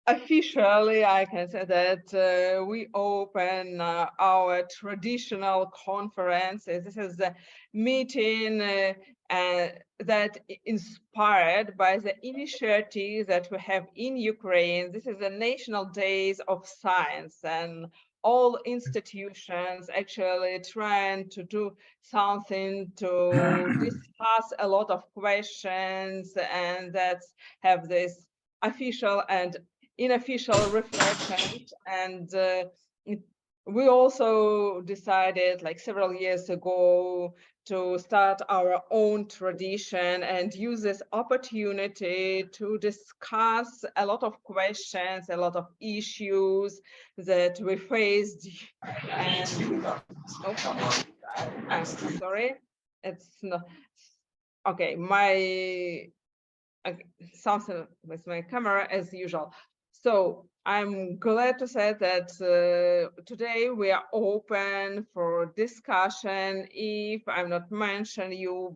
officially, I can say that we open our traditional conference. This is the meeting that inspired by the initiative that we have in Ukraine. This is the National Days of Science, and all institutions actually trying to do something to discuss a lot of questions, and that's have this official and unofficial reflections. And we also decided like several years ago to start our own tradition and use this opportunity to discuss a lot of questions, a lot of issues that we faced. And I'm sorry, it's not okay. Something with my camera as usual. So I'm glad to say that today we are open for discussion. If I'm not mentioning you,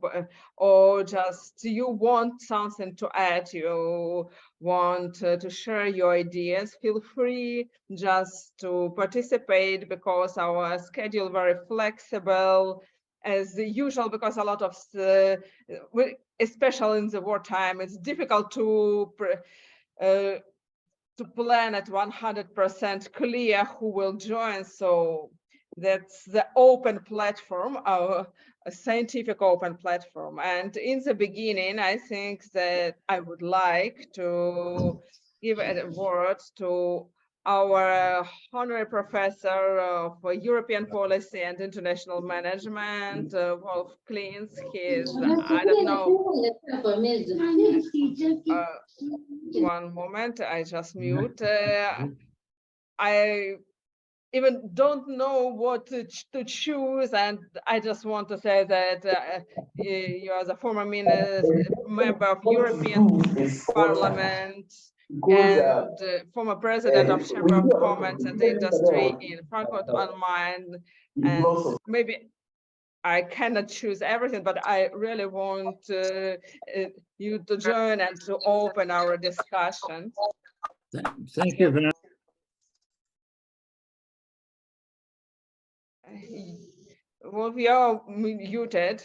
or just you want something to add, you want to share your ideas, feel free just to participate, because our schedule very flexible as usual, because a lot of especially in the wartime, it's difficult to plan at 100% clear who will join. So that's the open platform, our scientific open platform. And in the beginning, I think that I would like to give a word to our honorary professor of European policy and international management, Wolf Klintz. He's, I don't know, one moment, I just mute. I even don't know what to choose, and I just want to say that you are the former member of European Parliament and former president of Chamber of Commerce and Industry in Frankfurt on Main, and maybe I cannot choose everything, but I really want you to join and to open our discussion. Thank you very much. Wolf, you're muted.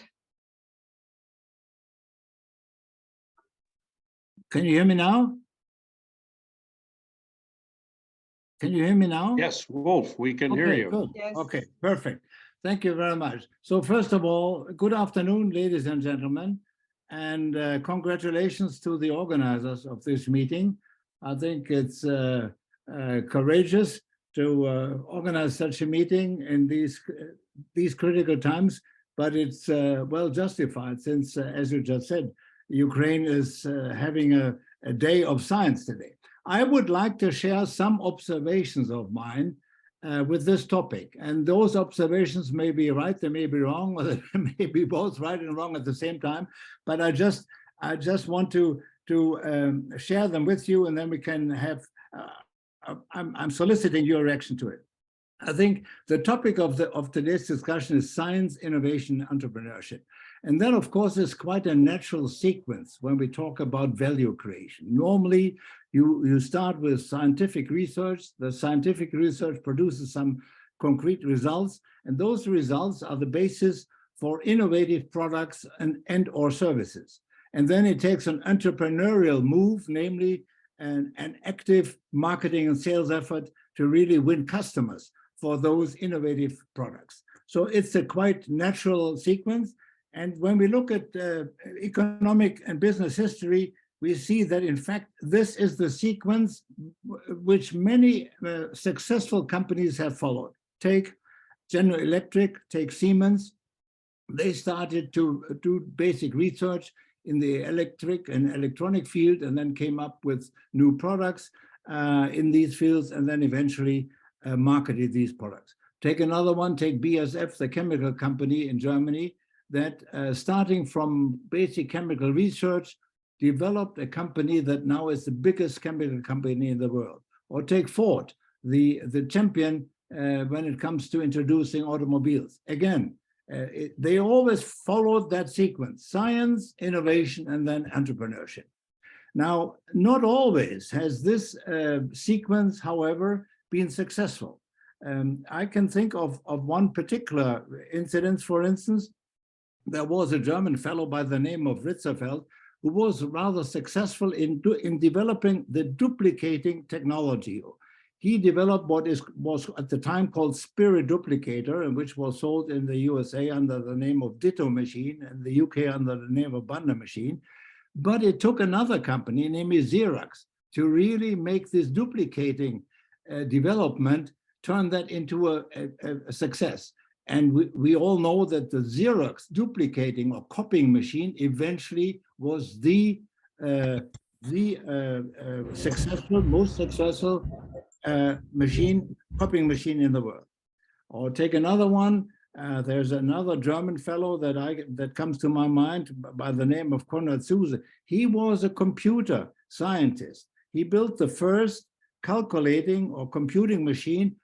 Can you hear me now? Can you hear me now? Yes, Wolf, we can hear you. Good. Yes. Okay, perfect. Thank you very much. So first of all, good afternoon, ladies and gentlemen, and congratulations to the organizers of this meeting. I think it's courageous to organize such a meeting in these critical times, but it's well justified since, as you just said, Ukraine is having a day of science today. I would like to share some observations of mine with this topic, and those observations may be right, they may be wrong, or they may be both right and wrong at the same time. But I just want to share them with you, and then we can have. I'm soliciting your reaction to it. I think the topic of today's discussion is science, innovation, entrepreneurship. And then, of course, it's quite a natural sequence when we talk about value creation. Normally, you start with scientific research. The scientific research produces some concrete results, and those results are the basis for innovative products and or services. And then it takes an entrepreneurial move, namely an active marketing and sales effort to really win customers for those innovative products. So it's a quite natural sequence. And when we look at economic and business history, we see that, in fact, this is the sequence which many successful companies have followed. Take General Electric, take Siemens. They started to do basic research in the electric and electronic field, and then came up with new products in these fields, and then eventually marketed these products. Take another one, take BASF, the chemical company in Germany, that starting from basic chemical research, developed a company that now is the biggest chemical company in the world. Or take Ford, the champion when it comes to introducing automobiles. Again, they always followed that sequence: science, innovation, and then entrepreneurship. Now, not always has this sequence, however, been successful. I can think of one particular incident, for instance. There was a German fellow by the name of Ritzerfeld who was rather successful in developing the duplicating technology. He developed what was at the time called Spirit Duplicator, and which was sold in the USA under the name of Ditto machine, and the UK under the name of Banda machine. But it took another company named Xerox to really make this duplicating development, turn that into a success. And we all know that the Xerox duplicating or copying machine eventually was the most successful copying machine in the world. Or take another one. There's another German fellow that comes to my mind by the name of Konrad Zuse. He was a computer scientist. He built the first calculating or computing machine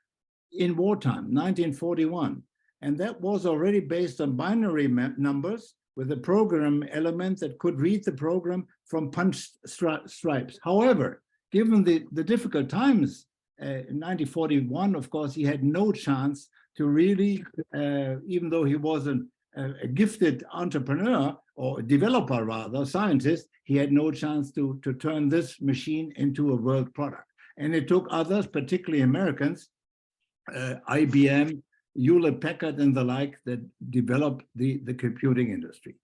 in wartime, 1941. And that was already based on binary numbers with a program element that could read the program from punch stripes. However, given the difficult times in 1941, of course, he had no chance to really, even though he was a gifted entrepreneur or developer rather, scientist, he had no chance to turn this machine into a world product. And it took others, particularly Americans, IBM, Hewlett-Packard and the like, that developed the computing industry.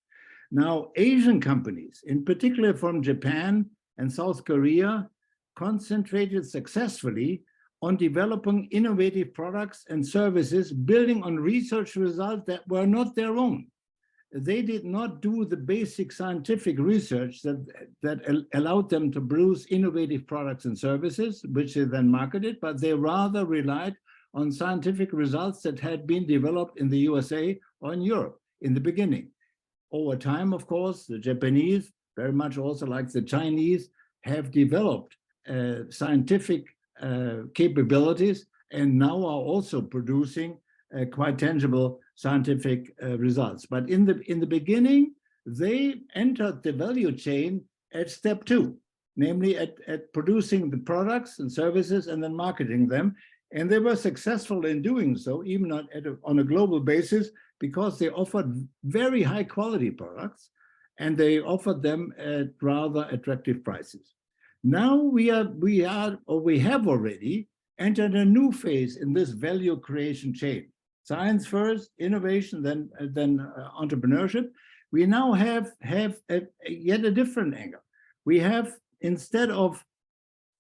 Now, Asian companies, in particular from Japan and South Korea, concentrated successfully on developing innovative products and services, building on research results that were not their own. They did not do the basic scientific research that allowed them to produce innovative products and services, which they then marketed, but they rather relied on scientific results that had been developed in the USA or in Europe in the beginning. Over time, of course, the Japanese, very much also like the Chinese, have developed scientific capabilities and now are also producing quite tangible scientific results. But in the beginning, they entered the value chain at step 2, namely at producing the products and services and then marketing them. And they were successful in doing so, even on a global basis, because they offered very high quality products and they offered them at rather attractive prices. Now we have already entered a new phase in this value creation chain. Science first, innovation, then entrepreneurship. We now have yet a different angle. We have, instead of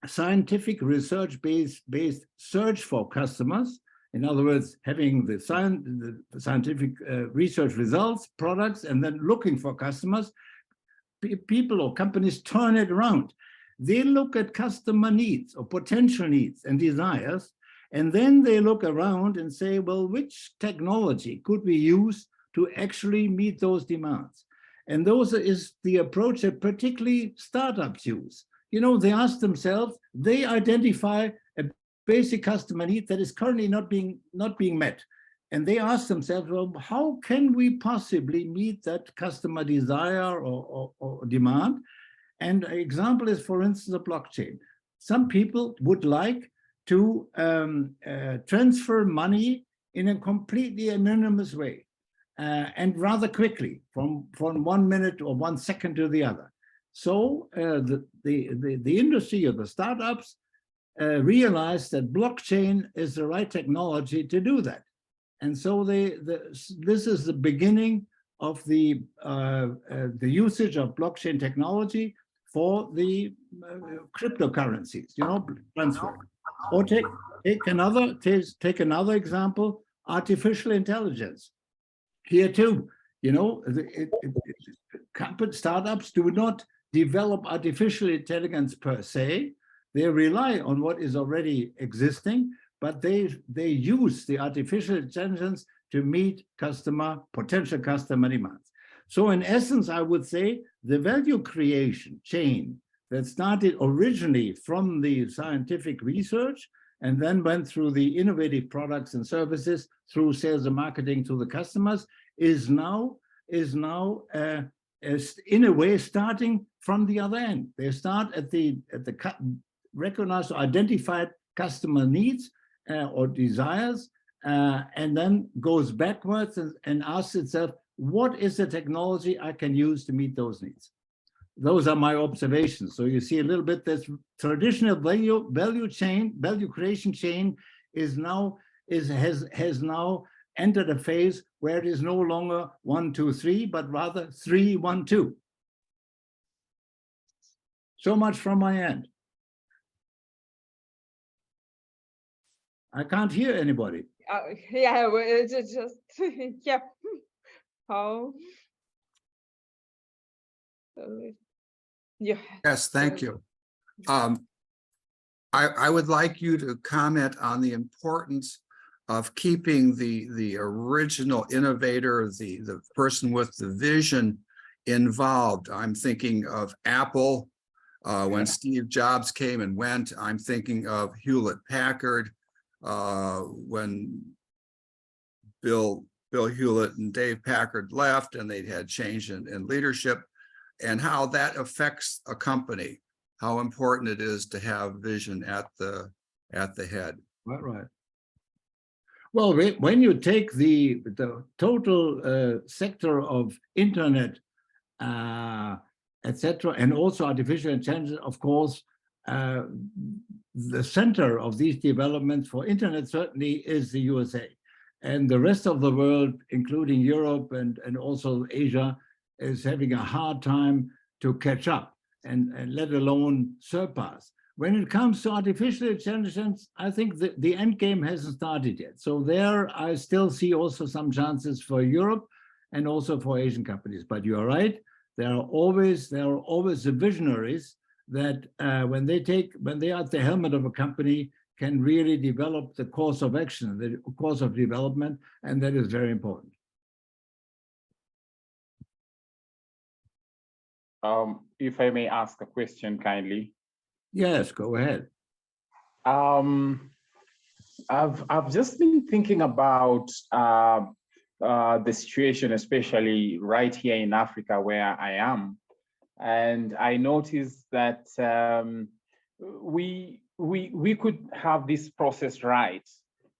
scientific research-based search for customers, in other words, having the scientific research results, products, and then looking for customers, people or companies turn it around. They look at customer needs or potential needs and desires, and then they look around and say, well, which technology could we use to actually meet those demands? And those is the approach that particularly startups use. You know, they ask themselves, they identify a basic customer need that is currently not being met. And they ask themselves, well, how can we possibly meet that customer desire or demand? And an example is, for instance, a blockchain. Some people would like to transfer money in a completely anonymous way and rather quickly from 1 minute or 1 second to the other. So the industry or the startups realized that blockchain is the right technology to do that. And so this is the beginning of the usage of blockchain technology for the cryptocurrencies, you know, transfer. Or take another example, artificial intelligence. Here too, you know, startups do not develop artificial intelligence per se. They rely on what is already existing, but they use the artificial intelligence to meet potential customer demands. So in essence, I would say the value creation chain that started originally from the scientific research and then went through the innovative products and services through sales and marketing to the customers is now is in a way starting from the other end. They start at the recognized or identified customer needs or desires, and then goes backwards and asks itself, what is the technology I can use to meet those needs? Those are my observations. So you see a little bit this traditional value creation chain has now entered a phase where it is no longer 1, 2, 3, but rather 3, 1, 2. So much from my end. I can't hear anybody. Yeah, it's just yeah. How? Yeah. Yes, thank you. I would like you to comment on the importance of keeping the original innovator, the person with the vision involved. I'm thinking of Apple when Steve Jobs came and went. I'm thinking of Hewlett-Packard when Bill Hewlett and Dave Packard left and they'd had change in leadership, and how that affects a company, how important it is to have vision at the head. Right. Well, when you take the total sector of internet, etc., and also artificial intelligence, of course, the center of these developments for internet certainly is the USA. And the rest of the world, including Europe and also Asia, is having a hard time to catch up and let alone surpass. When it comes to artificial intelligence, I think the end game hasn't started yet. So there I still see also some chances for Europe and also for Asian companies. But you're right, there are always the visionaries that when they are at the helmet of a company, can really develop the course of action, the course of development, and that is very important. If I may ask a question kindly. Yes, go ahead. I've just been thinking about the situation, especially right here in Africa where I am, and I noticed that we could have this process right,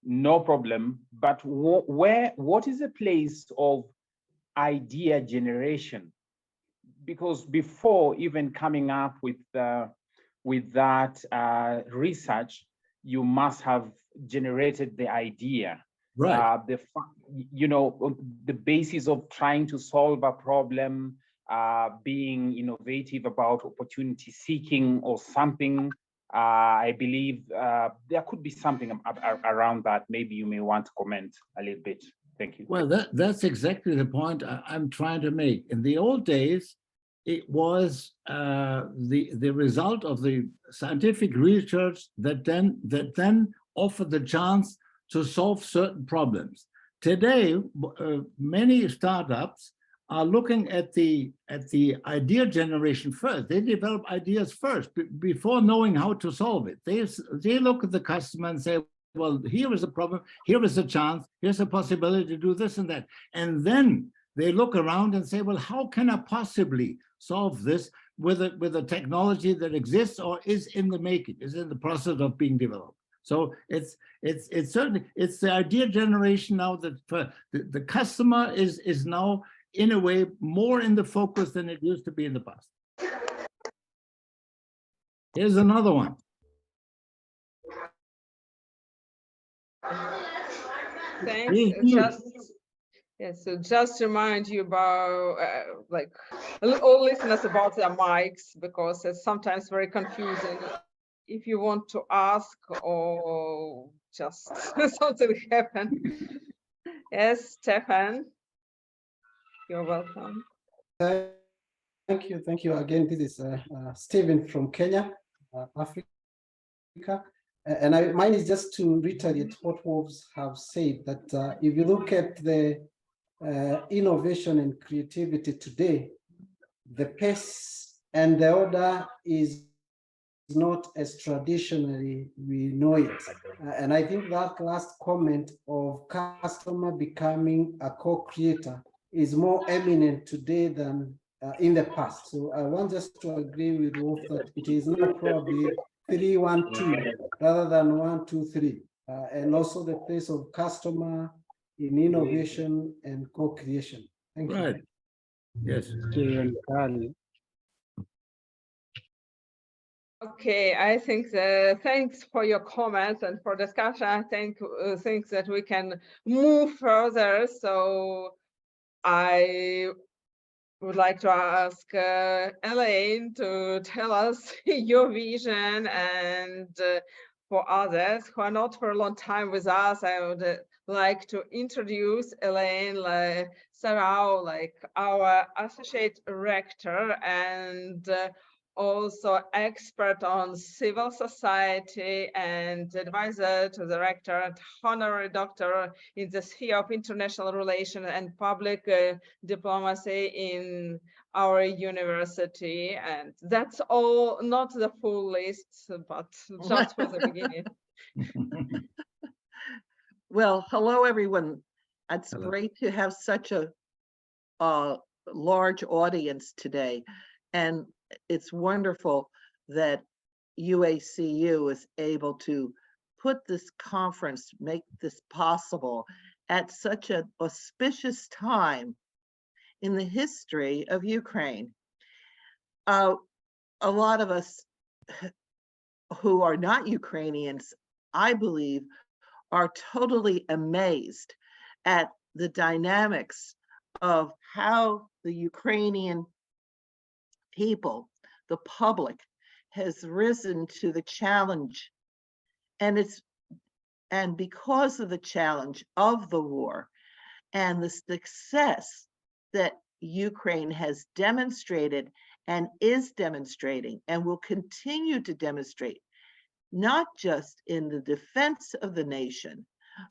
no problem. But what is the place of idea generation? Because before even coming up with that research, you must have generated the idea, right? The basis of trying to solve a problem, being innovative about opportunity seeking or something. I believe there could be something around that. Maybe you may want to comment a little bit. Thank you. Well, that's exactly the point I'm trying to make. In the old days, it was the result of the scientific research that then offered the chance to solve certain problems. Today, many startups are looking at the idea generation first. They develop ideas first before knowing how to solve it. They look at the customer and say, well, here is a problem, here is a chance, here's a possibility to do this and that. And then they look around and say, well, how can I possibly solve this with a technology that exists or is in the making, is in the process of being developed? So it's certainly the idea generation now that the customer is now in a way more in the focus than it used to be in the past. Here's another one. Thanks. So just remind you about all listeners about their mics, because it's sometimes very confusing if you want to ask or just something happen. Yes, Stefan, you're welcome. Thank you again. This is Stephen from Kenya, Africa. And mine is just to reiterate what Wolves have said, that if you look at the innovation and creativity today, the pace and the order is not as traditionally we know it. And I think that last comment of customer becoming a co-creator is more eminent today than in the past. So I want just to agree with Wolf that it is now probably 3-1-2 rather than 1-2-3, and also the place of customer in innovation and co-creation. Thank you. Right. Yes. Okay, I think thanks for your comments and for discussion. I think that we can move further. So I would like to ask Elaine to tell us your vision, and for others who are not for a long time with us, I would like to introduce Elaine Sarau, like our associate rector and also expert on civil society and advisor to the rector and honorary doctor in the sphere of international relations and public diplomacy in our university. And that's all, not the full list, but just for the beginning. Well, hello, everyone. It's Hello. great to have such a large audience today. And it's wonderful that UACU is able to put this conference, make this possible at such an auspicious time in the history of Ukraine. A lot of us who are not Ukrainians, I believe, are totally amazed at the dynamics of how the Ukrainian people, the public, has risen to the challenge. And because of the challenge of the war and the success that Ukraine has demonstrated and is demonstrating and will continue to demonstrate, not just in the defense of the nation,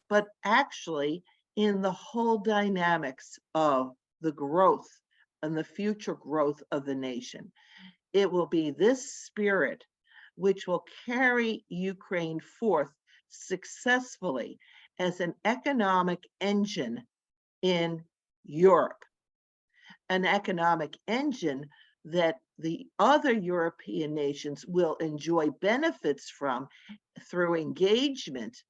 but actually in the whole dynamics of the growth and the future growth of the nation. It will be this spirit which will carry Ukraine forth successfully as an economic engine in Europe, an economic engine that the other European nations will enjoy benefits from through engagement,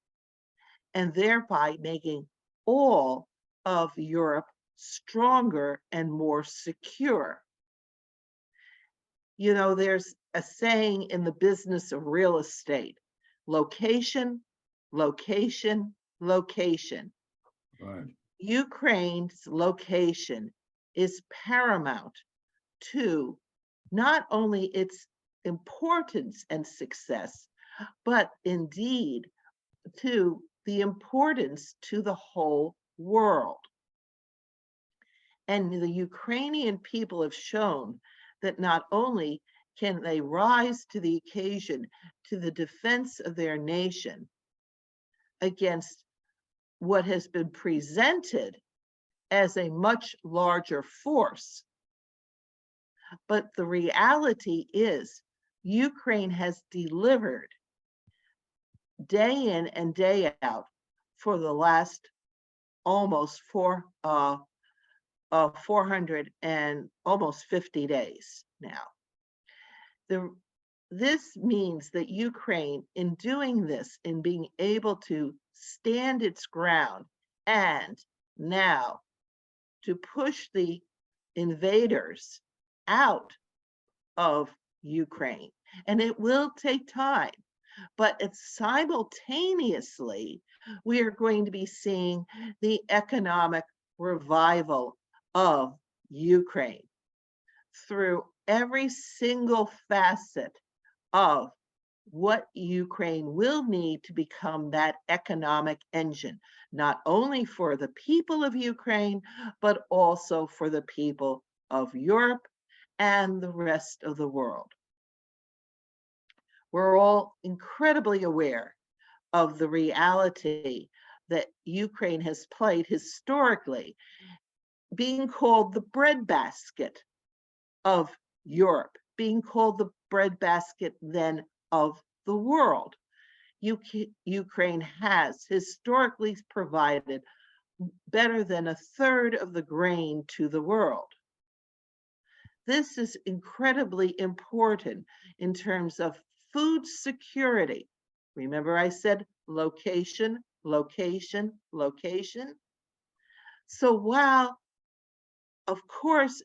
and thereby making all of Europe stronger and more secure. You know, there's a saying in the business of real estate: location, location, location. Right. Ukraine's location is paramount to not only its importance and success, but indeed to the importance to the whole world. And the Ukrainian people have shown that not only can they rise to the occasion to the defense of their nation against what has been presented as a much larger force, but the reality is Ukraine has delivered day in and day out for the last almost 400 and almost 50 days now. This means that Ukraine, in doing this, in being able to stand its ground and now to push the invaders out of Ukraine, and it will take time, but it's simultaneously, we are going to be seeing the economic revival of Ukraine through every single facet of what Ukraine will need to become that economic engine, not only for the people of Ukraine, but also for the people of Europe and the rest of the world. We're all incredibly aware of the reality that Ukraine has played historically, being called the breadbasket of Europe, being called the breadbasket then of the world. Ukraine has historically provided better than a third of the grain to the world. this is incredibly important in terms of food security. Remember I said location, location, location. So while, of course,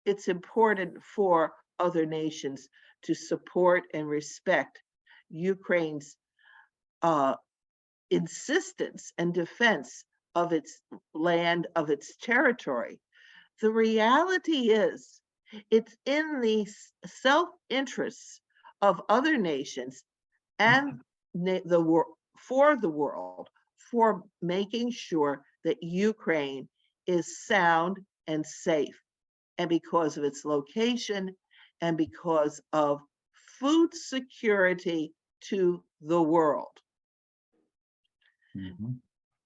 it's important for other nations to support and respect Ukraine's insistence and defense of its land, of its territory, the reality is it's in the self-interests of other nations and for the world, for making sure that Ukraine is sound and safe, and because of its location and because of food security to the world.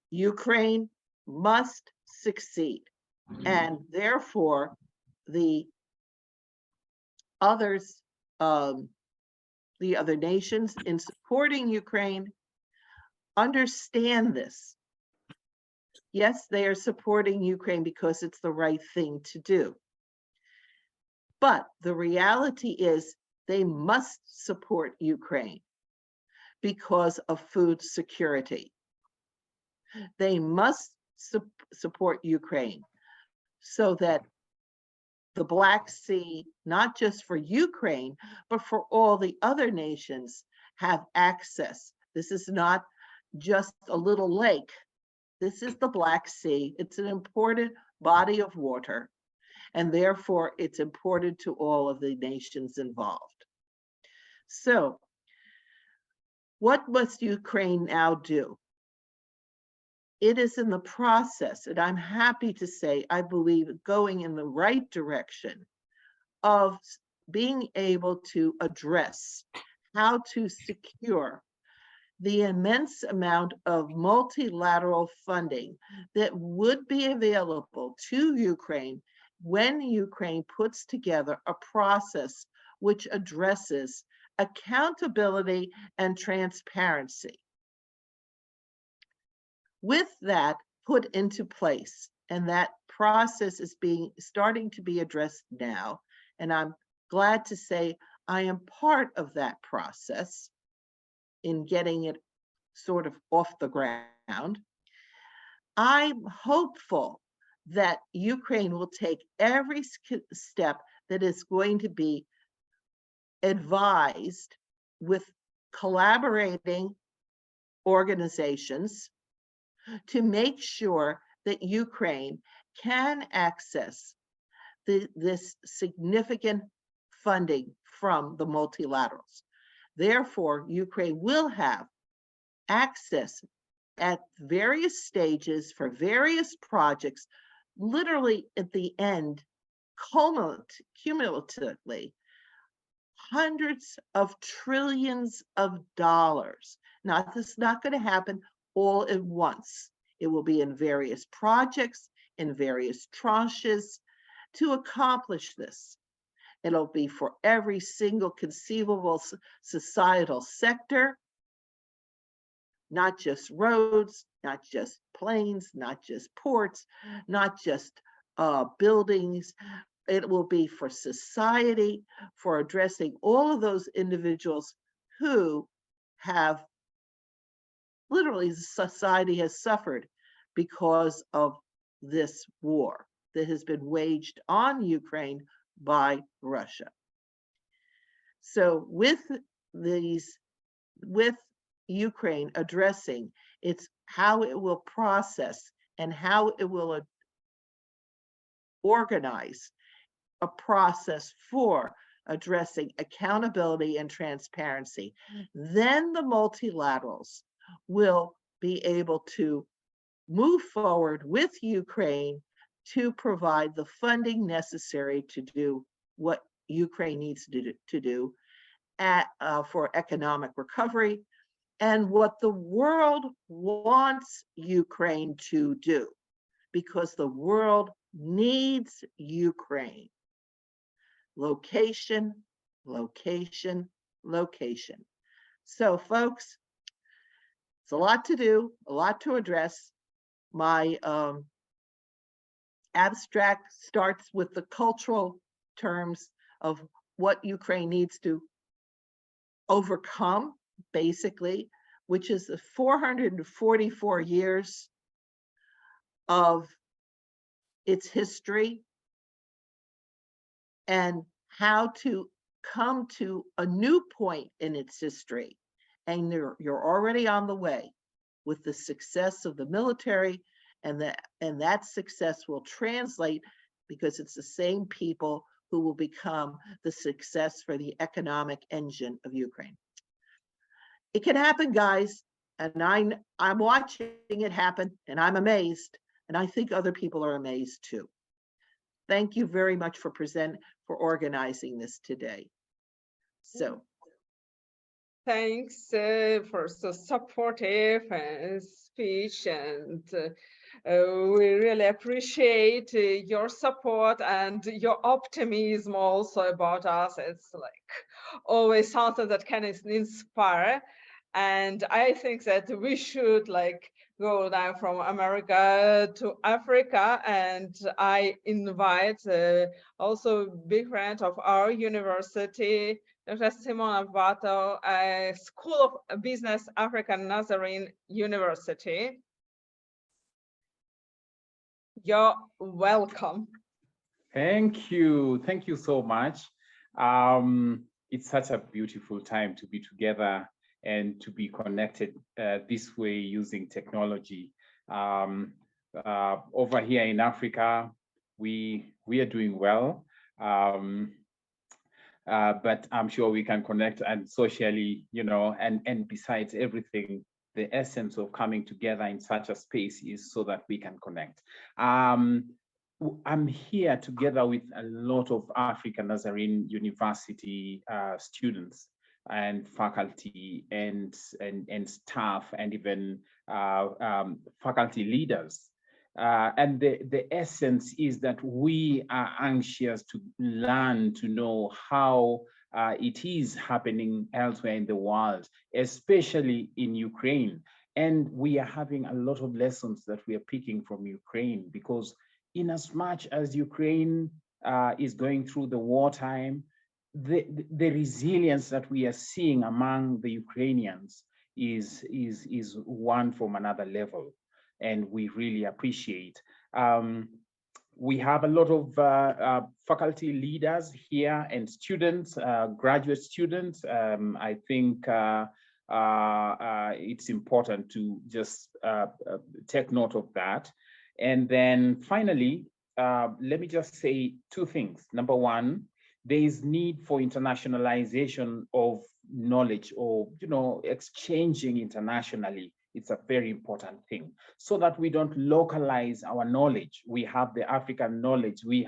Ukraine must succeed, and therefore the others, the other nations in supporting Ukraine understand this. Yes, they are supporting Ukraine because it's the right thing to do. But the reality is they must support Ukraine because of food security. They must support Ukraine so that the Black Sea, not just for Ukraine, but for all the other nations, have access. This is not just a little lake. This is the Black Sea. It's an important body of water, and therefore it's important to all of the nations involved. So, what must Ukraine now do? It is in the process, and I'm happy to say, I believe, going in the right direction of being able to address how to secure the immense amount of multilateral funding that would be available to Ukraine when Ukraine puts together a process which addresses accountability and transparency. With that put into place, and that process is starting to be addressed now, and I'm glad to say I am part of that process in getting it sort of off the ground. I'm hopeful that Ukraine will take every step that is going to be advised with collaborating organizations to make sure that Ukraine can access this significant funding from the multilaterals. Therefore, Ukraine will have access at various stages for various projects, literally at the end, cumulatively, hundreds of trillions of dollars. Now, this is not going to happen all at once. It will be in various projects, in various tranches to accomplish this. It'll be for every single conceivable societal sector, not just roads, not just planes, not just ports, not just buildings. It will be for society, for addressing all of those individuals who have literally, society has suffered because of this war that has been waged on Ukraine by Russia. So with Ukraine addressing its how it will process and how it will organize a process for addressing accountability and transparency, then the multilaterals will be able to move forward with Ukraine to provide the funding necessary to do what Ukraine needs to do for economic recovery and what the world wants Ukraine to do, because the world needs Ukraine. Location, location, location. So folks, it's a lot to do, a lot to address. My abstract starts with the cultural terms of what Ukraine needs to overcome, basically, which is the 444 years of its history and how to come to a new point in its history. And you're already on the way with the success of the military, and that success will translate because it's the same people who will become the success for the economic engine of Ukraine. It can happen, guys, and I'm watching it happen, and I'm amazed, and I think other people are amazed too. Thank you very much for organizing this today. So. Thanks for so supportive speech, and we really appreciate your support and your optimism also about us. It's like always something that can inspire. And I think that we should like go down from America to Africa, and I invite also big friend of our university, Dr. Simona Vato, School of Business, African Nazarene University. You're welcome. Thank you so much. It's such a beautiful time to be together and to be connected this way using technology. Over here in Africa, we are doing well, but I'm sure we can connect and socially, you know, and besides everything, the essence of coming together in such a space is so that we can connect. I'm here together with a lot of African Nazarene University students and faculty and staff and even faculty leaders. And the essence is that we are anxious to learn, to know how it is happening elsewhere in the world, especially in Ukraine. And we are having a lot of lessons that we are picking from Ukraine, because in as much as Ukraine is going through the wartime, the resilience that we are seeing among the Ukrainians is one from another level, and we really appreciate. We have a lot of faculty leaders here and students, graduate students. I think it's important to just take note of that. And then finally, let me just say two things. Number one, there is need for internationalization of knowledge, or, you know, exchanging internationally. It's a very important thing, so that we don't localize our knowledge. We have the African knowledge. You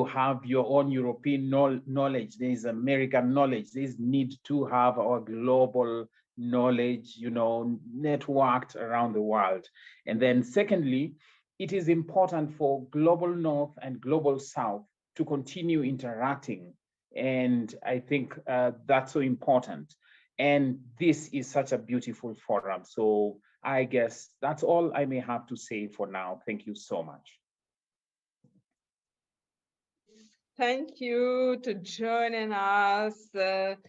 have your own European knowledge. There is American knowledge. There is need to have our global knowledge, you know, networked around the world. And then secondly, it is important for Global North and Global South to continue interacting. And I think that's so important. And this is such a beautiful forum. So I guess that's all I may have to say for now. Thank you so much. Thank you to joining us with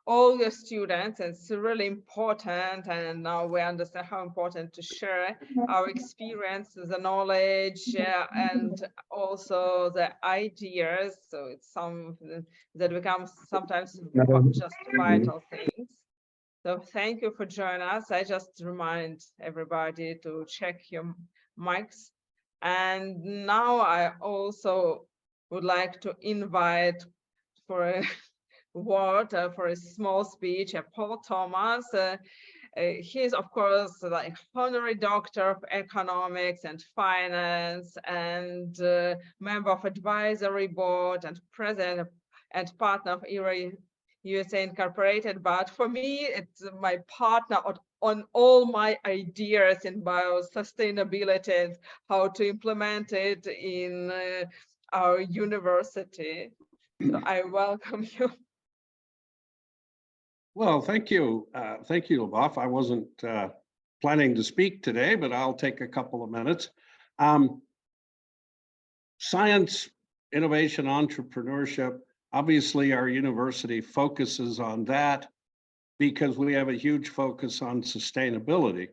all the students. It's really important, and now we understand how important to share our experience, the knowledge, and also the ideas. So it's something that becomes sometimes just vital things. So thank you for joining us. I just remind everybody to check your mics. And now I also would like to invite for a word, for a small speech, Paul Thomas. He is, of course, like honorary doctor of economics and finance, and member of advisory board and president and partner of ERA USA Incorporated. But for me, it's my partner on all my ideas in biosustainability and how to implement it in our university. So I welcome you. Well, thank you. Thank you, Lubov. I wasn't planning to speak today, but I'll take a couple of minutes. Science innovation, entrepreneurship. Obviously, our university focuses on that because we have a huge focus on sustainability.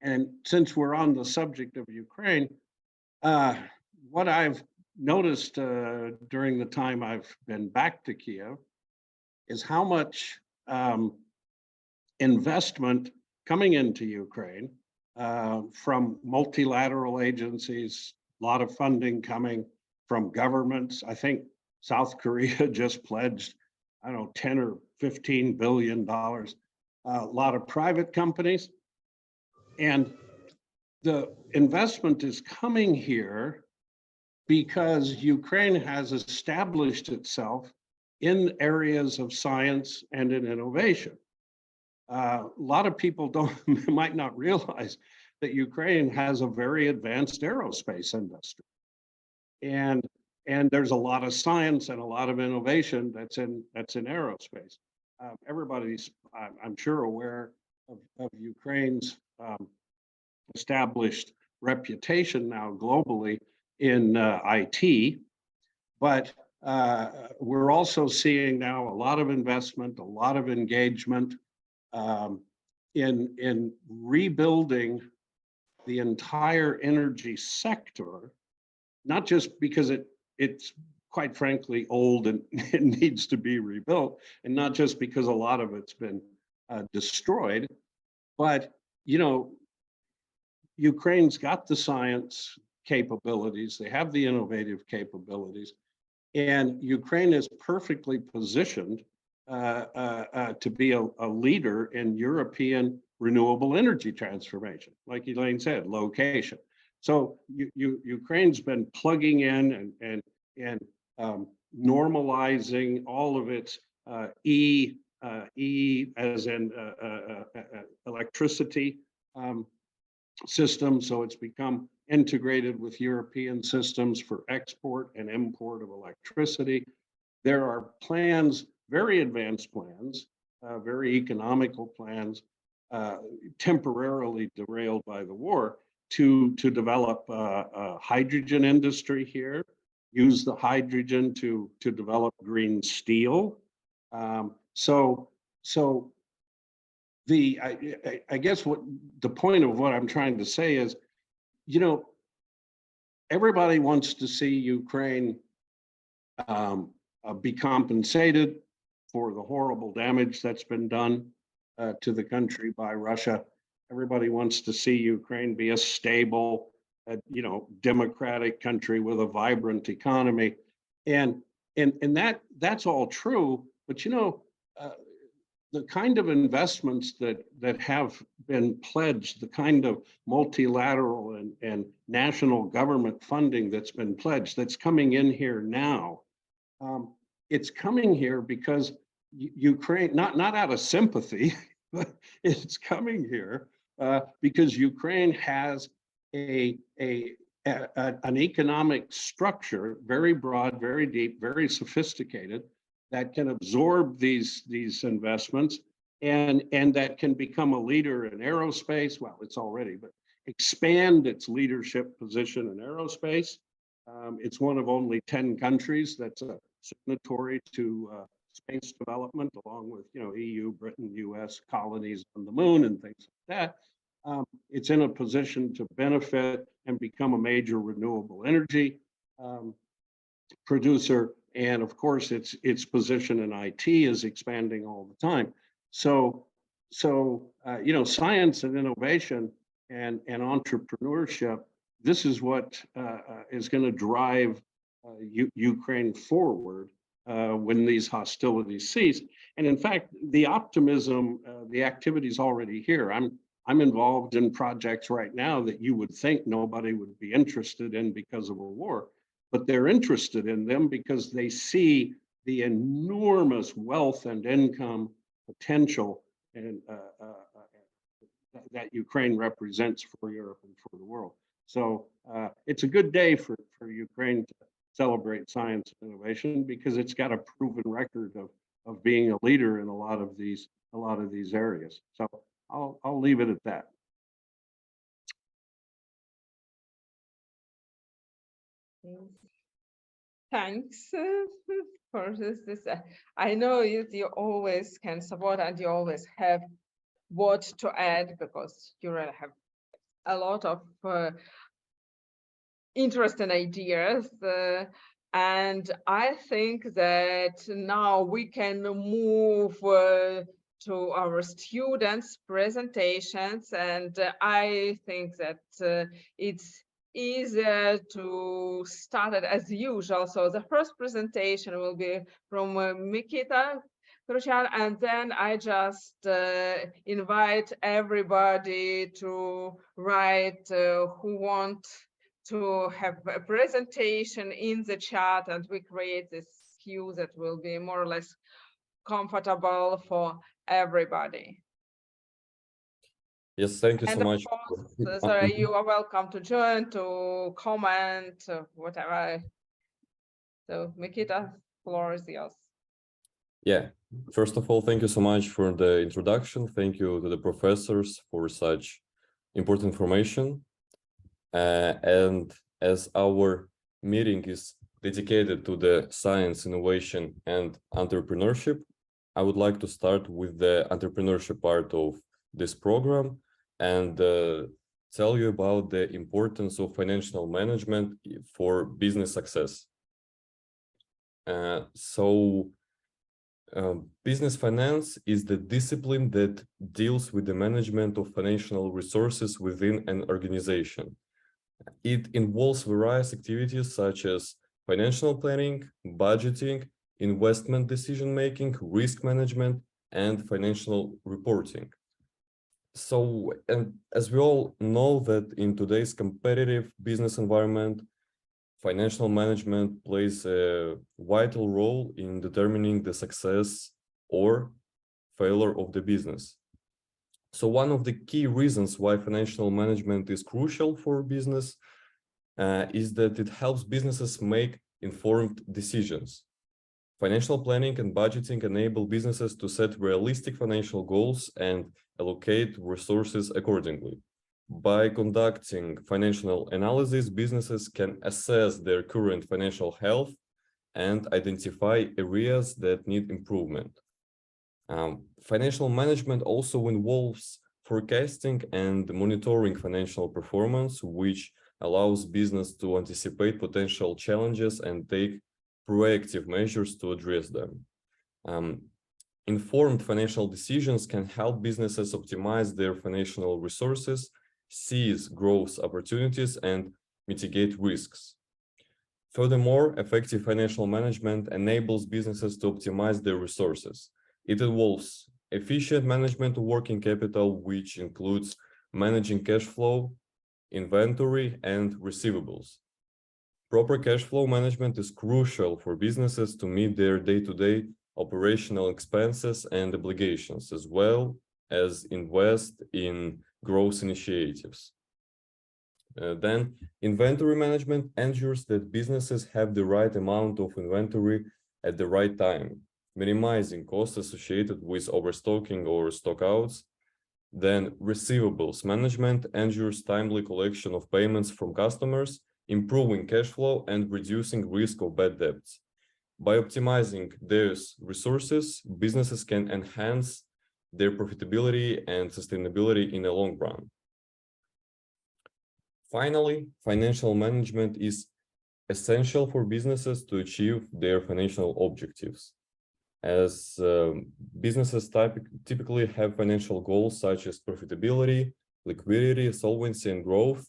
And since we're on the subject of Ukraine, what I've noticed during the time I've been back to Kiev is how much investment coming into Ukraine from multilateral agencies, a lot of funding coming from governments. I think South Korea just pledged, I don't know, 10 or 15 billion dollars. A lot of private companies. And the investment is coming here because Ukraine has established itself in areas of science and in innovation. A lot of people might not realize that Ukraine has a very advanced aerospace industry. And there's a lot of science and a lot of innovation that's in aerospace. Everybody's, I'm sure, aware of Ukraine's established reputation now globally in IT, but we're also seeing now a lot of investment, a lot of engagement in rebuilding the entire energy sector, not just because it's quite frankly old and it needs to be rebuilt, and not just because a lot of it's been destroyed, but Ukraine's got the science capabilities, they have the innovative capabilities, and Ukraine is perfectly positioned to be a leader in European renewable energy transformation. Like Elaine said, location. So Ukraine's been plugging in and normalizing all of its E as in electricity system. So it's become integrated with European systems for export and import of electricity. There are plans, very advanced plans, very economical plans, temporarily derailed by the war, to develop a hydrogen industry here, use the hydrogen to develop green steel. So I guess what the point of what I'm trying to say is, everybody wants to see Ukraine be compensated for the horrible damage that's been done to the country by Russia. Everybody wants to see Ukraine be a stable, democratic country with a vibrant economy, and that's all true. But the kind of investments that have been pledged, the kind of multilateral and national government funding that's been pledged, that's coming in here now, it's coming here because Ukraine, not out of sympathy, but it's coming here because Ukraine has an economic structure, very broad, very deep, very sophisticated, that can absorb these investments and that can become a leader in aerospace. Well, it's already, but expand its leadership position in aerospace. It's one of only 10 countries that's a signatory to space development, along with EU, Britain, US colonies on the moon and things like that. It's in a position to benefit and become a major renewable energy producer. And of course, its position in IT is expanding all the time. So science and innovation and entrepreneurship, this is what is going to drive Ukraine forward when these hostilities cease. And in fact, the optimism, the activity is already here. I'm involved in projects right now that you would think nobody would be interested in because of a war, but they're interested in them because they see the enormous wealth and income potential and that Ukraine represents for Europe and for the world. So it's a good day for Ukraine to celebrate science and innovation because it's got a proven record of being a leader in a lot of these areas. So I'll leave it at that. Thanks for this. I know you always can support and you always have what to add because you really have a lot of interesting ideas. And I think that now we can move to our students' presentations. And I think that it's easier to start it as usual. So the first presentation will be from Mikita, and then I just invite everybody to write who want to have a presentation in the chat, and we create this queue that will be more or less comfortable for everybody. Yes, thank you so And of much. course, Sarah, you are welcome to join, to comment, whatever. So Mikita, floor is yours. Yeah, first of all, thank you so much for the introduction. Thank you to the professors for such important information. And as our meeting is dedicated to the science, innovation, and entrepreneurship, I would like to start with the entrepreneurship part of this program and tell you about the importance of financial management for business success. Business finance is the discipline that deals with the management of financial resources within an organization. It involves various activities such as financial planning, budgeting, investment decision-making, risk management, and financial reporting. So, and as we all know that in today's competitive business environment, financial management plays a vital role in determining the success or failure of the business. So one of the key reasons why financial management is crucial for business is that it helps businesses make informed decisions. Financial planning and budgeting enable businesses to set realistic financial goals and allocate resources accordingly. By conducting financial analysis, businesses can assess their current financial health and identify areas that need improvement. Financial management also involves forecasting and monitoring financial performance, which allows business to anticipate potential challenges and take proactive measures to address them. Informed financial decisions can help businesses optimize their financial resources, seize growth opportunities, and mitigate risks. Furthermore, effective financial management enables businesses to optimize their resources. It involves efficient management of working capital, which includes managing cash flow, inventory, and receivables. Proper cash flow management is crucial for businesses to meet their day-to-day operational expenses and obligations, as well as invest in growth initiatives. Then inventory management ensures that businesses have the right amount of inventory at the right time, minimizing costs associated with overstocking or stockouts. Then receivables management ensures timely collection of payments from customers, improving cash flow and reducing risk of bad debts. By optimizing these resources, businesses can enhance their profitability and sustainability in the long run. Finally, financial management is essential for businesses to achieve their financial objectives. As businesses typically have financial goals such as profitability, liquidity, solvency, and growth,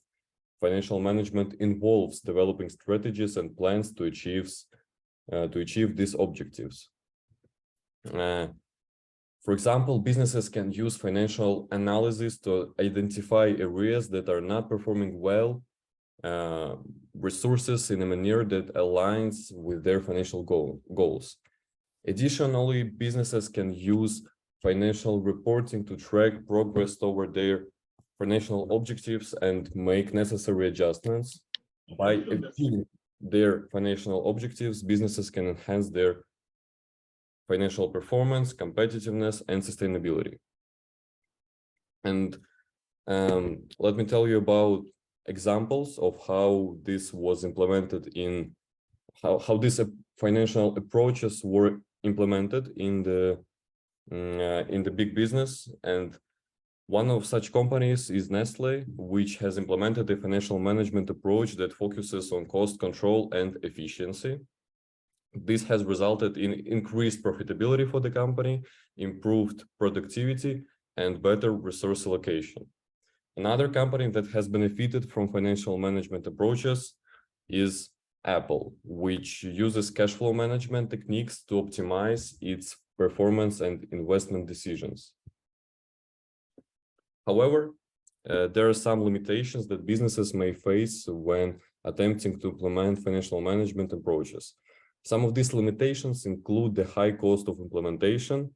financial management involves developing strategies and plans to achieve these objectives. For example, businesses can use financial analysis to identify areas that are not performing well, resources in a manner that aligns with their financial goals. Additionally, businesses can use financial reporting to track progress toward their financial objectives and make necessary adjustments. By achieving their financial objectives, businesses can enhance their financial performance, competitiveness, and sustainability. And let me tell you about examples of how this was implemented in how these financial approaches were implemented in the big business. And one of such companies is Nestle, which has implemented a financial management approach that focuses on cost control and efficiency. This has resulted in increased profitability for the company, improved productivity, and better resource allocation. Another company that has benefited from financial management approaches is Apple, which uses cash flow management techniques to optimize its performance and investment decisions. However, there are some limitations that businesses may face when attempting to implement financial management approaches. Some of these limitations include the high cost of implementation,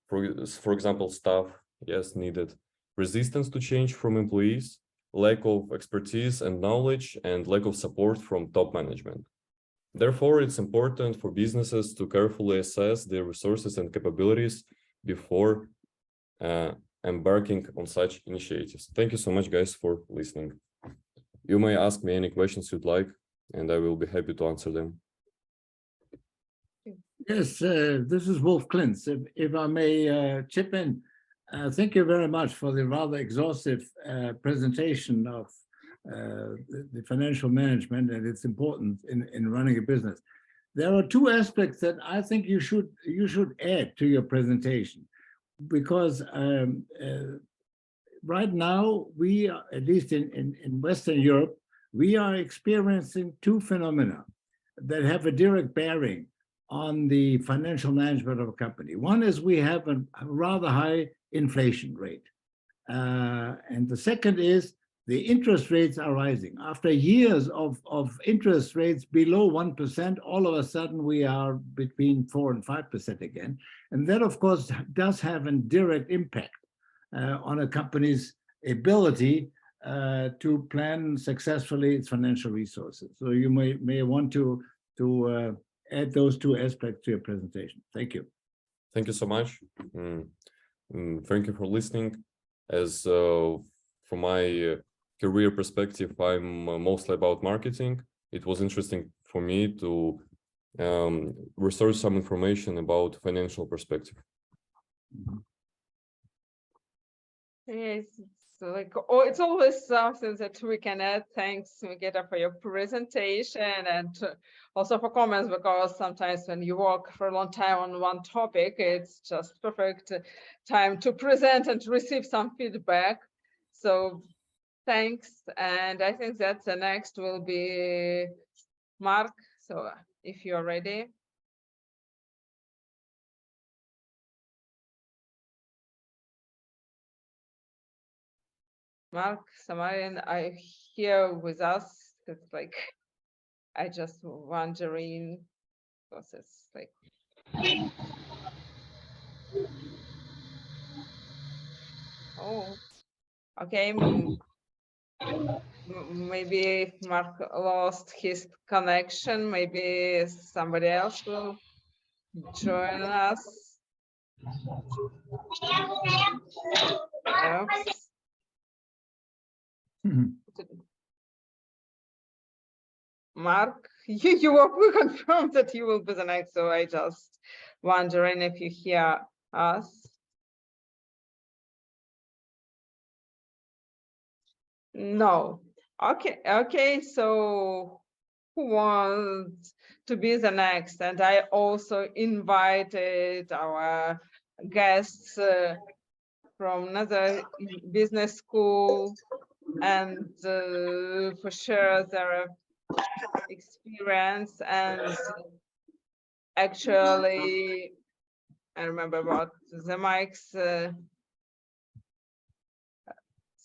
for example, staff, yes, needed, resistance to change from employees, lack of expertise and knowledge, and lack of support from top management. Therefore, it's important for businesses to carefully assess their resources and capabilities before embarking on such initiatives. Thank you so much, guys, for listening. You may ask me any questions you'd like, and I will be happy to answer them. Yes, this is Wolf Klintz. If I may chip in, thank you very much for the rather exhaustive presentation of the financial management and its importance in running a business. There are two aspects that I think you should add to your presentation, because right now we are, at least in Western Europe, we are experiencing two phenomena that have a direct bearing on the financial management of a company. One is we have a rather high inflation rate. And the second is the interest rates are rising. After years of interest rates below 1%, all of a sudden we are between 4 and 5% again. And that, of course, does have a direct impact on a company's ability to plan successfully its financial resources. So you may want to add those two aspects to your presentation. Thank you. Thank you so much. Thank you for listening. As from my career perspective, I'm mostly about marketing. It was interesting for me to research some information about financial perspective. Yes, it's like, oh, it's always something that we can add. Thanks, Mikita, for your presentation, and also for comments, because sometimes when you work for a long time on one topic, it's just perfect time to present and to receive some feedback. So thanks. And I think that the next will be Mark. So if you're ready. Mark Samarin, are here with us? It's like, I just wondering, because it's like, oh, okay. Maybe Mark lost his connection. Maybe somebody else will join us. Oops. Mark, we confirmed that you will be the next, so I just wondering if you hear us. No. Okay, so who wants to be the next? And I also invited our guests from another business school, and for sure their experience. And actually, I remember about the mics.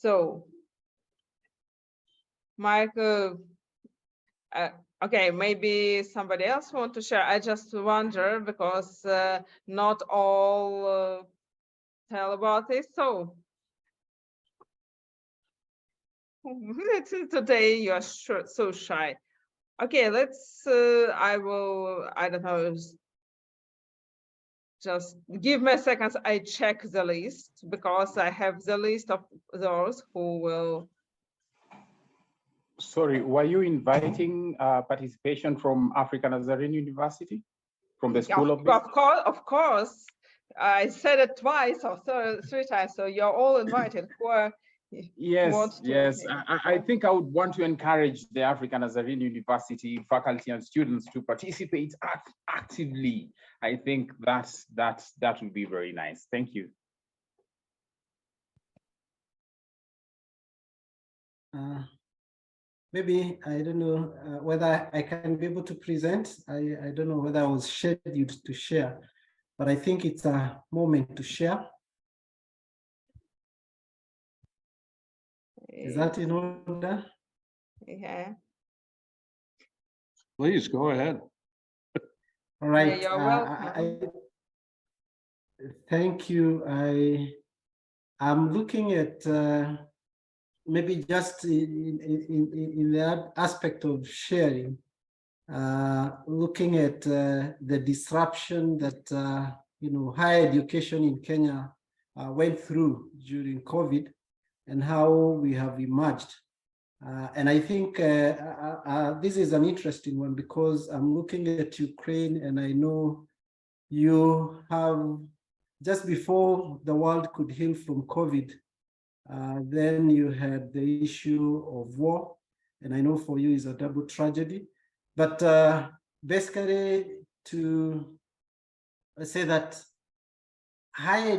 So Mike, okay, maybe somebody else want to share. I just wonder, because not all tell about this. So today you are so shy. Okay, let's, I don't know, just give me a second. I check the list, because I have the list of those who will Sorry, were you inviting participation from African Nazarene University, from the School of Business? Of course. I said it twice or three times, so you're all invited. Yes, yes. I think I would want to encourage the African Nazarene University faculty and students to participate actively. I think that would be very nice. Thank you. Maybe, I don't know whether I can be able to present. I don't know whether I was scheduled to share, but I think it's a moment to share. Is that in order? Yeah. Please go ahead. All right. Yeah, you're welcome. Thank you. I'm looking at maybe just in the aspect of sharing, looking at the disruption that higher education in Kenya went through during COVID and how we have emerged. And I think this is an interesting one because I'm looking at Ukraine and I know you have, just before the world could heal from COVID, then you had the issue of war, and I know for you is a double tragedy. But basically, to say that higher,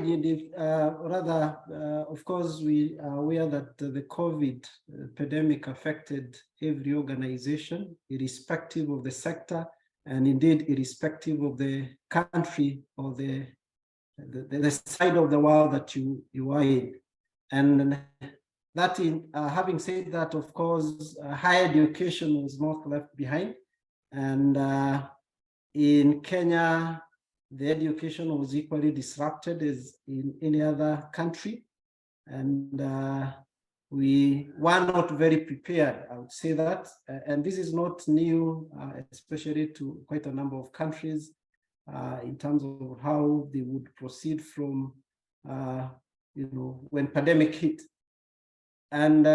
of course, we are aware that the COVID pandemic affected every organization, irrespective of the sector, and indeed irrespective of the country or the side of the world that you are in. And that, having said that, of course, higher education was not left behind. And in Kenya, the education was equally disrupted as in any other country. And we were not very prepared, I would say that. And this is not new, especially to quite a number of countries in terms of how they would proceed from when pandemic hit. And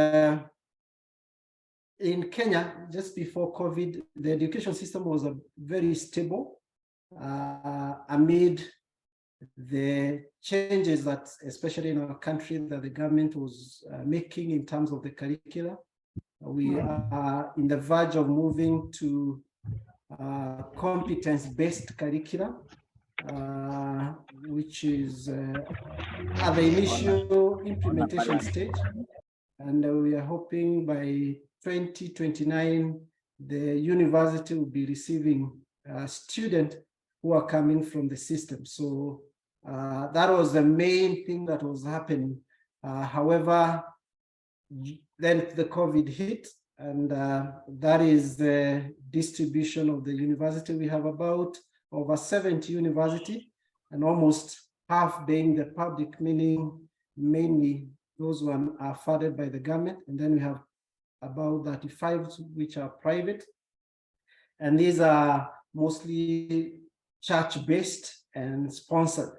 in Kenya, just before COVID, the education system was very stable amid the changes that, especially in our country, that the government was making in terms of the curricula. We are in the verge of moving to competence-based curricula, which is at the initial implementation stage. And we are hoping by 2029, the university will be receiving students who are coming from the system. So that was the main thing that was happening. However, then the COVID hit, and that is the distribution of the university. We have about over 70 universities, and almost half being the public, meaning mainly those who are funded by the government. And then we have about 35 which are private. And these are mostly church-based and sponsored.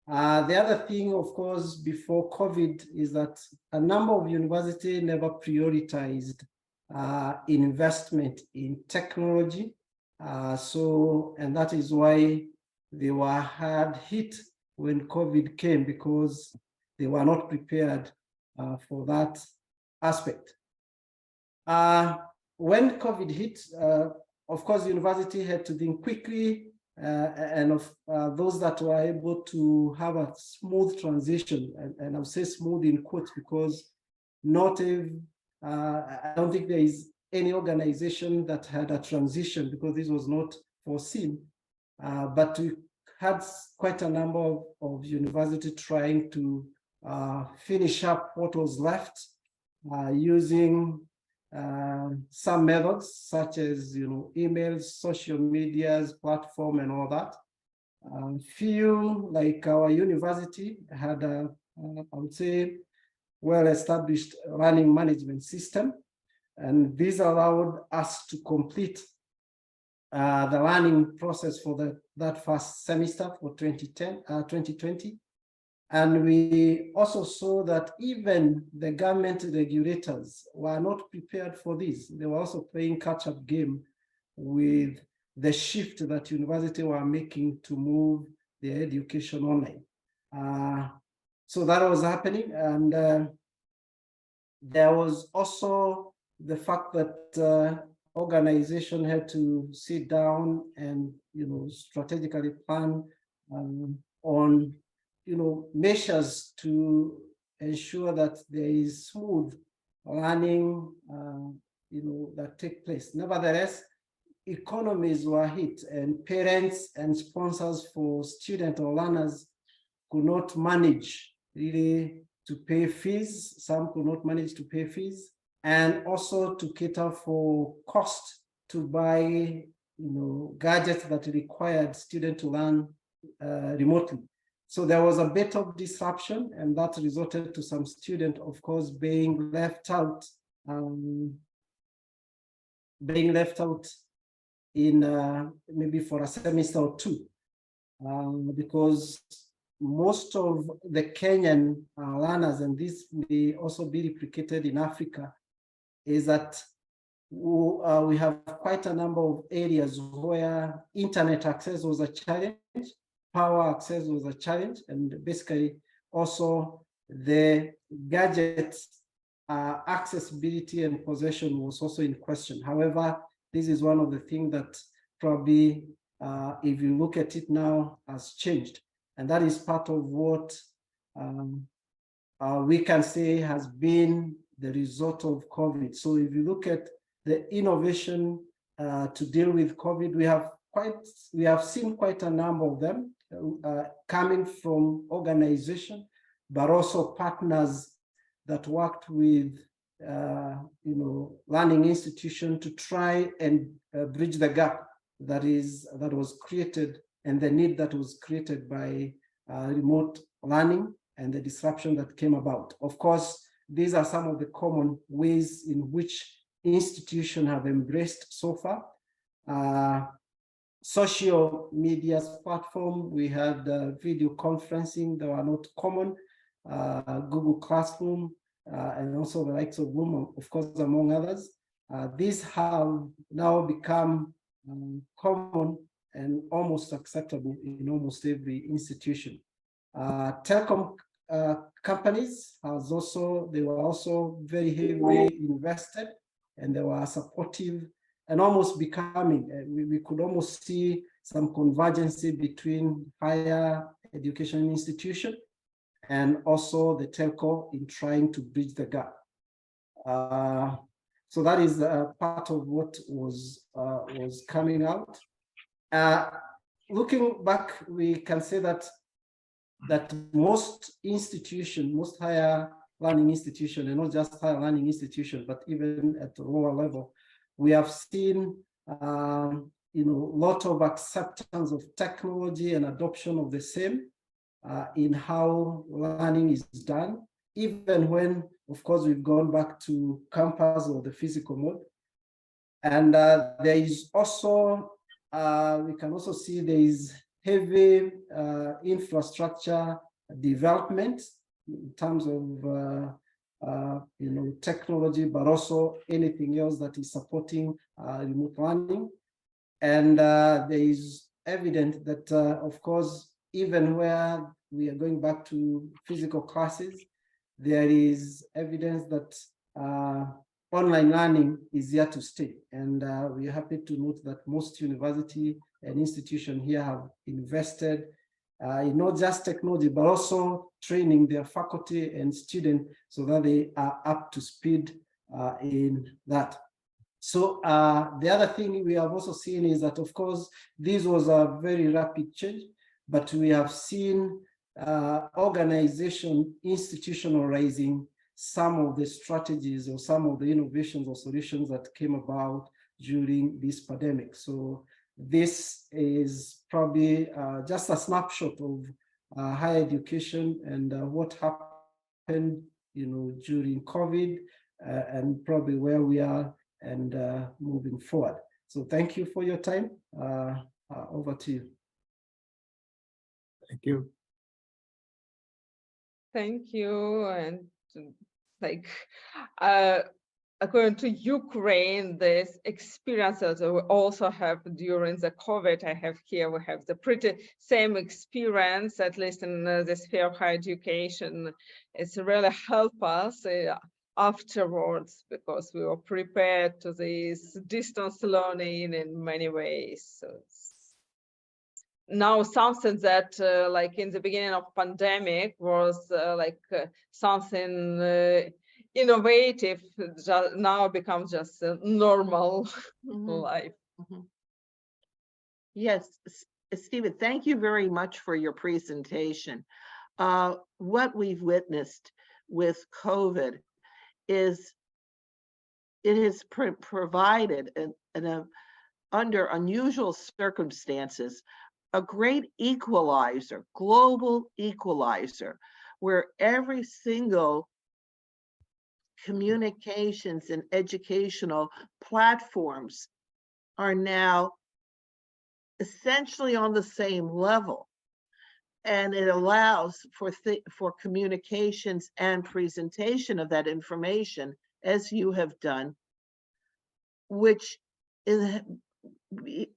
The other thing, of course, before COVID is that a number of universities never prioritized investment in technology. And that is why they were hard hit when COVID came, because they were not prepared for that aspect. When COVID hit, of course, the university had to think quickly, and of those that were able to have a smooth transition, and I'll say smooth in quotes, because I don't think there is any organization that had a transition, because this was not foreseen. But we had quite a number of universities trying to finish up what was left using some methods such as emails, social medias, platform, and all that. Few, like our university, had I would say, well-established learning management system, and this allowed us to complete the learning process for that first semester for 2020. And we also saw that even the government regulators were not prepared for this. They were also playing catch-up game with the shift that universities were making to move their education online. So that was happening. And there was also the fact that organization had to sit down and strategically plan on measures to ensure that there is smooth learning that take place. Nevertheless, economies were hit, and parents and sponsors for students or learners could not manage really to pay fees. Some could not manage to pay fees, and also to cater for cost to buy gadgets that required students to learn remotely. So there was a bit of disruption, and that resulted to some students, of course, being left out in maybe for a semester or two, because most of the Kenyan learners, and this may also be replicated in Africa, is that we have quite a number of areas where internet access was a challenge, power access was a challenge, and basically also the gadgets accessibility and possession was also in question. However, this is one of the things that probably, if you look at it now, has changed. And that is part of what we can say has been the result of COVID. So if you look at the innovation to deal with COVID, we have seen quite a number of them coming from organizations, but also partners that worked with learning institutions to try and bridge the gap that was created, and the need that was created by remote learning and the disruption that came about. Of course, these are some of the common ways in which institutions have embraced so far. Social media platform, we had video conferencing that were not common, Google Classroom, and also the likes of Zoom, of course, among others. These have now become common and almost acceptable in almost every institution. Telecom companies they were also very heavily invested, and they were supportive and almost becoming, we could almost see some convergence between higher education institution and also the telco in trying to bridge the gap. So that is part of what was coming out. Looking back, we can say that most higher learning institutions, and not just higher learning institutions, but even at the lower level, we have seen lot of acceptance of technology and adoption of the same in how learning is done, even when, of course, we've gone back to campus or the physical mode. And there is also, we can also see there is heavy infrastructure development in terms of technology, but also anything else that is supporting remote learning. And there is evident that, of course, even where we are going back to physical classes, there is evidence that online learning is here to stay. And we are happy to note that most university and institutions here have invested in not just technology, but also training their faculty and students so that they are up to speed in that. So the other thing we have also seen is that, of course, this was a very rapid change, but we have seen organization institutionalizing some of the strategies or some of the innovations or solutions that came about during this pandemic. So this is probably just a snapshot of higher education and what happened, during COVID, and probably where we are and moving forward. So thank you for your time. Over to you. Thank you. Thank you. And like, according to Ukraine, this experiences we also have during the COVID, we have the pretty same experience, at least in the sphere of higher education. It's really helped us afterwards because we were prepared to this distance learning in many ways. So it's now something that like in the beginning of pandemic was something innovative now becomes just a normal life. Yes, Stephen, thank you very much for your presentation. What we've witnessed with COVID is it has provided under unusual circumstances, a great equalizer, global equalizer, where every single communications and educational platforms are now essentially on the same level. And it allows for communications and presentation of that information, as you have done, which is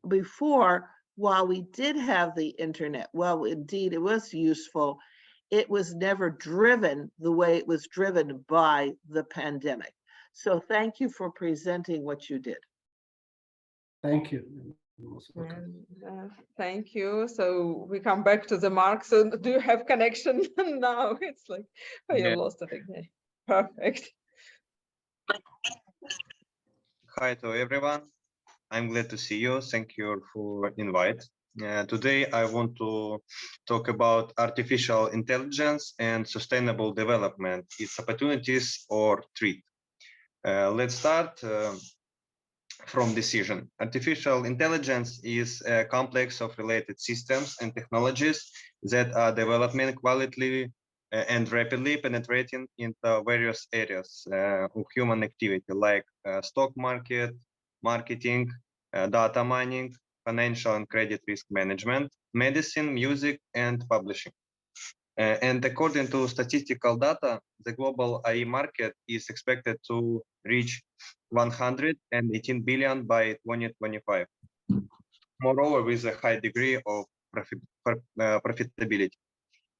before, while we did have the internet, well, indeed it was useful, it was never driven the way it was driven by the pandemic. So thank you for presenting what you did. Thank you. Thank you. So we come back to the mark. So do you have connection now? It's like, oh, you lost it again. Perfect. Hi to everyone. I'm glad to see you. Thank you for invite. Today I want to talk about artificial intelligence and sustainable development, its opportunities or threat. Let's start from decision. Artificial intelligence is a complex of related systems and technologies that are developing quietly and rapidly penetrating into various areas of human activity, like stock market, marketing, data mining, financial and credit risk management, medicine, music, and publishing. And according to statistical data, the global AI market is expected to reach 118 billion by 2025. Moreover, with a high degree of profitability.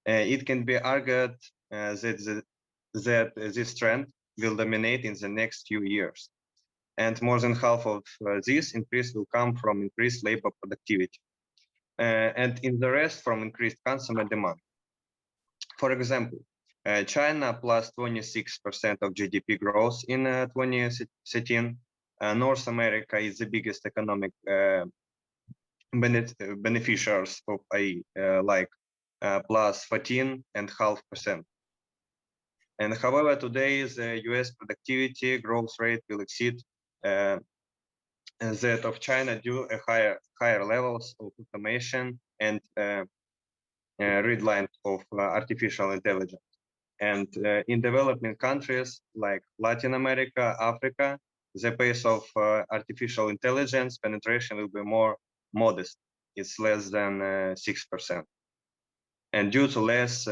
It can be argued that this trend will dominate in the next few years. And more than half of this increase will come from increased labor productivity. And in the rest from increased consumer demand. For example, China plus 26% of GDP growth in 2013. North America is the biggest economic beneficiaries of AI, like plus 14.5%. And however, today the US productivity growth rate will exceed that of China due to higher levels of automation and redline of artificial intelligence. And in developing countries like Latin America, Africa, the pace of artificial intelligence penetration will be more modest. It's less than 6%. And due to less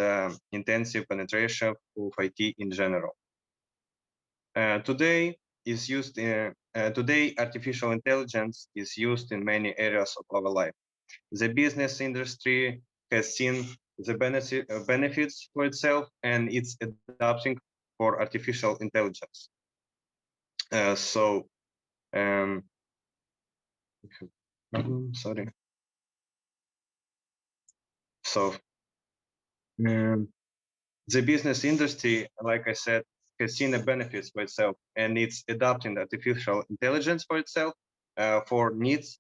intensive penetration of IT in general. Today artificial intelligence is used in many areas of our life. The business industry has seen the benefits for itself, and it's adapting for artificial intelligence. Sorry. So the business industry, like I said, has seen the benefits for itself, and it's adapting artificial intelligence for itself for needs.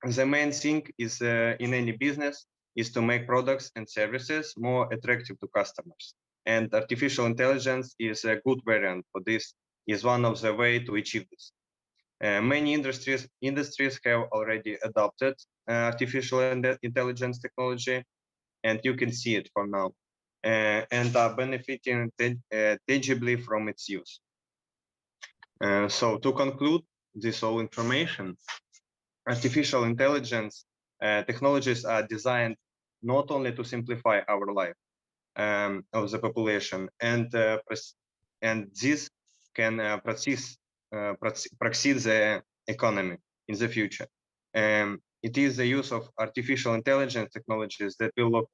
The main thing is in any business is to make products and services more attractive to customers. And artificial intelligence is a good variant for this, is one of the way to achieve this. Many industries have already adopted artificial intelligence technology, and you can see it for now, and are benefiting tangibly from its use. So to conclude this whole information, artificial intelligence technologies are designed not only to simplify our life, of the population, and this can proceed the economy in the future. It is the use of artificial intelligence technologies that will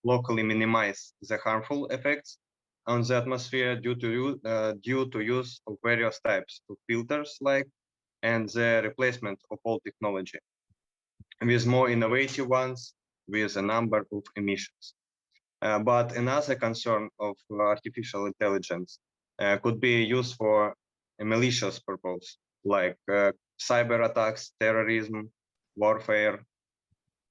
locally minimize the harmful effects on the atmosphere due to use of various types of filters, and the replacement of old technology with more innovative ones with a number of emissions. But another concern of artificial intelligence could be used for a malicious purpose, like cyber attacks, terrorism, warfare,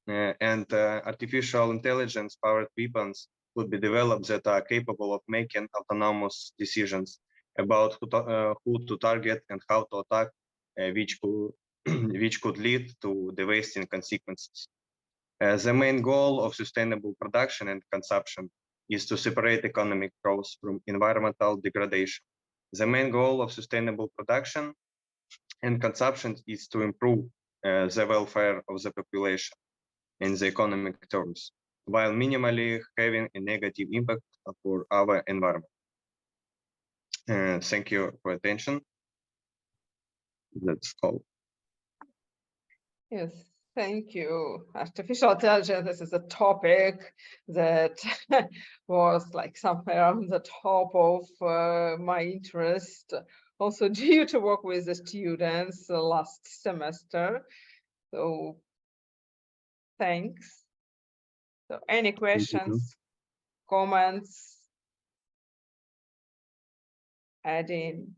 and artificial intelligence powered weapons could be developed that are capable of making autonomous decisions about who to target and how to attack, which could lead to devastating consequences. The main goal of sustainable production and consumption is to separate economic growth from environmental degradation. The main goal of sustainable production and consumption is to improve the welfare of the population in the economic terms, while minimally having a negative impact for our environment. Thank you for attention. That's all. Yes, thank you. Artificial intelligence, this is a topic that was like somewhere on the top of my interest. Also due to work with the students last semester. So thanks. So any questions, comments, adding?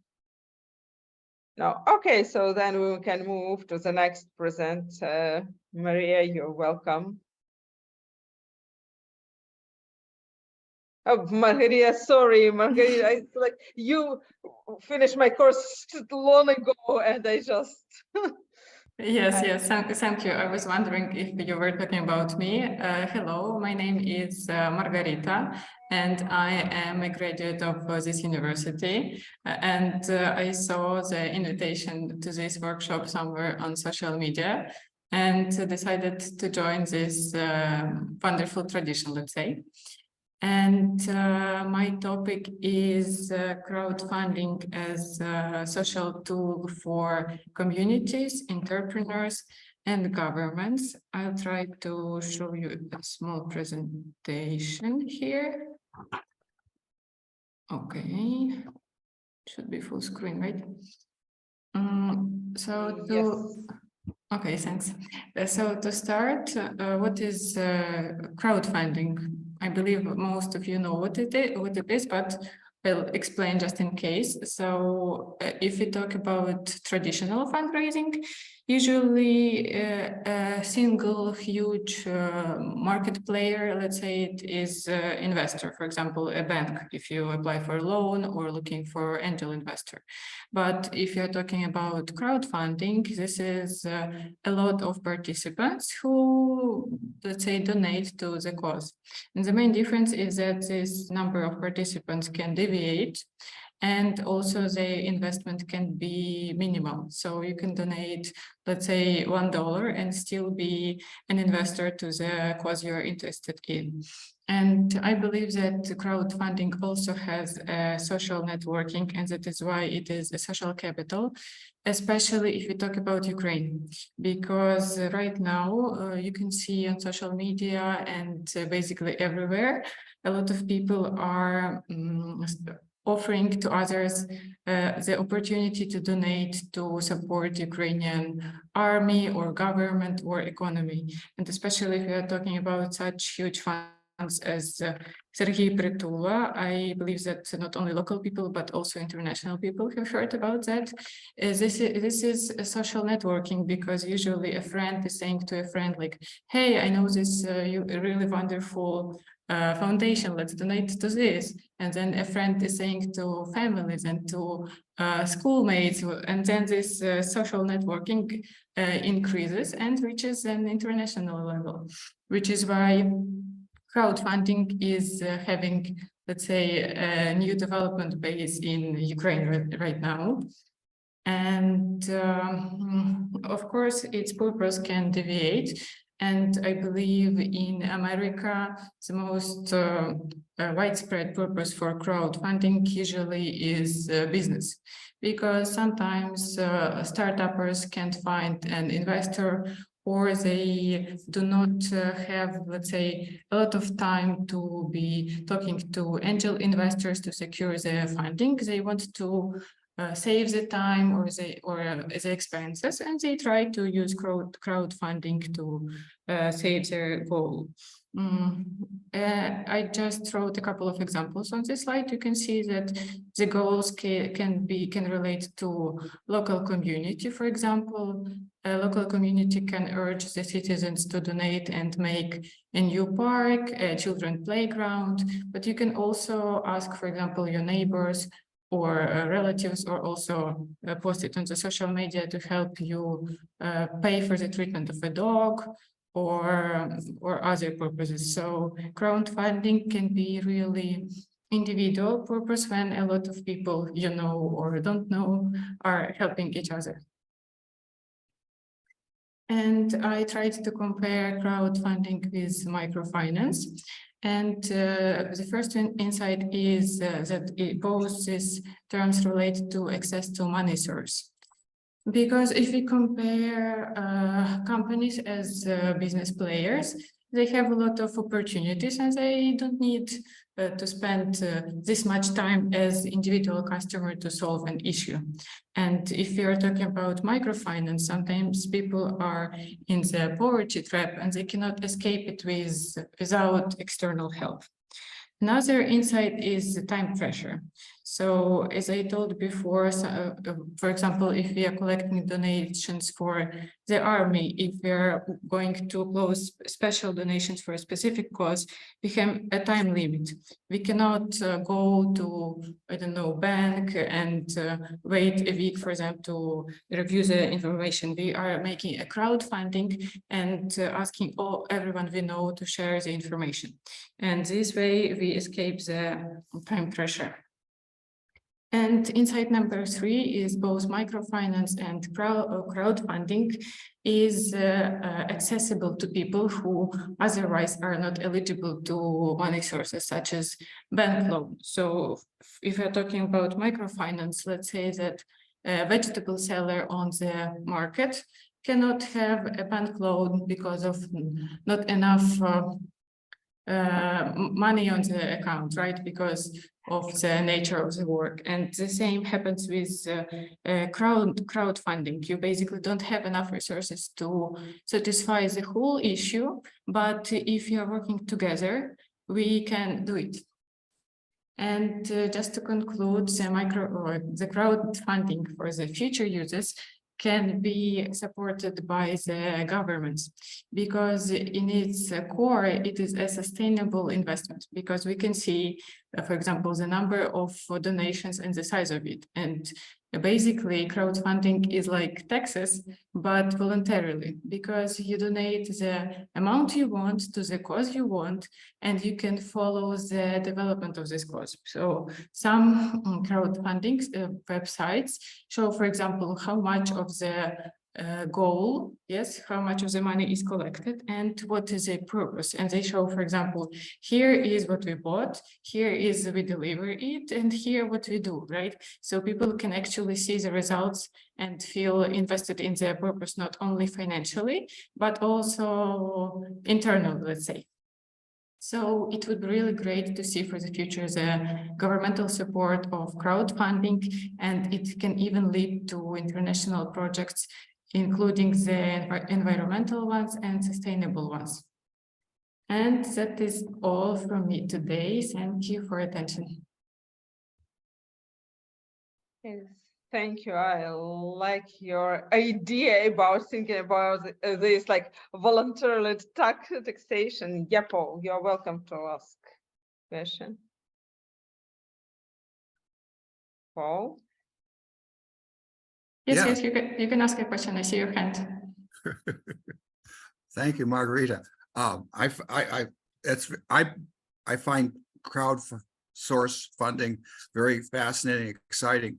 No, okay, so then we can move to the next presenter. Maria, you're welcome. Oh, Margarita, sorry, Margarita, it's like you finished my course long ago and I just... Yes, thank you. I was wondering if you were talking about me. Hello, my name is Margarita, and I am a graduate of this university. And I saw the invitation to this workshop somewhere on social media and decided to join this wonderful tradition, let's say. And my topic is crowdfunding as a social tool for communities, entrepreneurs, and governments. I'll try to show you a small presentation here. Okay, should be full screen, right? Okay, thanks. So to start, what is crowdfunding? I believe most of you know what it is, but I'll explain just in case. So if we talk about traditional fundraising, usually a single huge market player, let's say it is investor, for example, a bank, if you apply for a loan or looking for angel investor. But if you're talking about crowdfunding, this is a lot of participants who, let's say, donate to the cause. And the main difference is that this number of participants can deviate, and also the investment can be minimal. So you can donate, let's say, $1 and still be an investor to the cause you're interested in. And I believe that crowdfunding also has social networking, and that is why it is a social capital, especially if we talk about Ukraine, because right now you can see on social media and basically everywhere, a lot of people are offering to others the opportunity to donate to support Ukrainian army or government or economy. And especially if we are talking about such huge funds as Sergei Pritula, I believe that not only local people, but also international people have heard about that. This is a social networking, because usually a friend is saying to a friend like, hey, I know this really wonderful foundation, let's donate to this. And then a friend is saying to families and to schoolmates, and then this social networking increases and reaches an international level, which is why crowdfunding is having, let's say, a new development base in Ukraine right now. And of course, its purpose can deviate. And I believe in America, the most widespread purpose for crowdfunding usually is business, because sometimes startuppers can't find an investor, or they do not have, let's say, a lot of time to be talking to angel investors to secure their funding. They want to save the time or the expenses, and they try to use crowdfunding to save their goal. I just wrote a couple of examples on this slide. You can see that the goals can relate to local community. For example, a local community can urge the citizens to donate and make a new park, a children's playground, but you can also ask, for example, your neighbors or relatives, or also post it on the social media to help you pay for the treatment of a dog, or other purposes. So crowdfunding can be really individual purpose when a lot of people you know or don't know are helping each other. And I tried to compare crowdfunding with microfinance. And the first insight is that both these terms relate to access to money source. Because if we compare companies as business players, they have a lot of opportunities and they don't need to spend this much time as individual customer to solve an issue. And if we are talking about microfinance, sometimes people are in the poverty trap and they cannot escape it without external help. Another insight is the time pressure. So as I told before, for example, if we are collecting donations for the army, if we are going to close special donations for a specific cause, we have a time limit. We cannot go to, I don't know, bank and wait a week for them to review the information. We are making a crowdfunding and asking everyone we know to share the information. And this way we escape the time pressure. And insight number 3 is both microfinance and crowdfunding is accessible to people who otherwise are not eligible to money sources such as bank loan. So if we're talking about microfinance, let's say that a vegetable seller on the market cannot have a bank loan because of not enough money on the account, right? Because of the nature of the work. And the same happens with crowdfunding. You basically don't have enough resources to satisfy the whole issue, but if you are working together, we can do it. And just to conclude, the crowdfunding for the future users can be supported by the governments, because in its core, it is a sustainable investment, because we can see, for example, the number of donations and the size of it. And basically, crowdfunding is like taxes, but voluntarily, because you donate the amount you want to the cause you want, and you can follow the development of this cause. So some crowdfunding websites show, for example, how much of the goal, yes, how much of the money is collected and what is the purpose. And they show, for example, here is what we bought, here is we deliver it, and here what we do, right? So people can actually see the results and feel invested in their purpose, not only financially, but also internally, let's say. So it would be really great to see for the future the governmental support of crowdfunding, and it can even lead to international projects, including the environmental ones and sustainable ones. And that is all from me today. Thank you for attention. Yes, thank you. I like your idea about thinking about this, like voluntarily taxation. Yapo, you're welcome to ask question. Paul? Yes, Yeah. yes, you can ask a question. I see your hand. Thank you, Margarita. I find crowdsource funding very fascinating, exciting.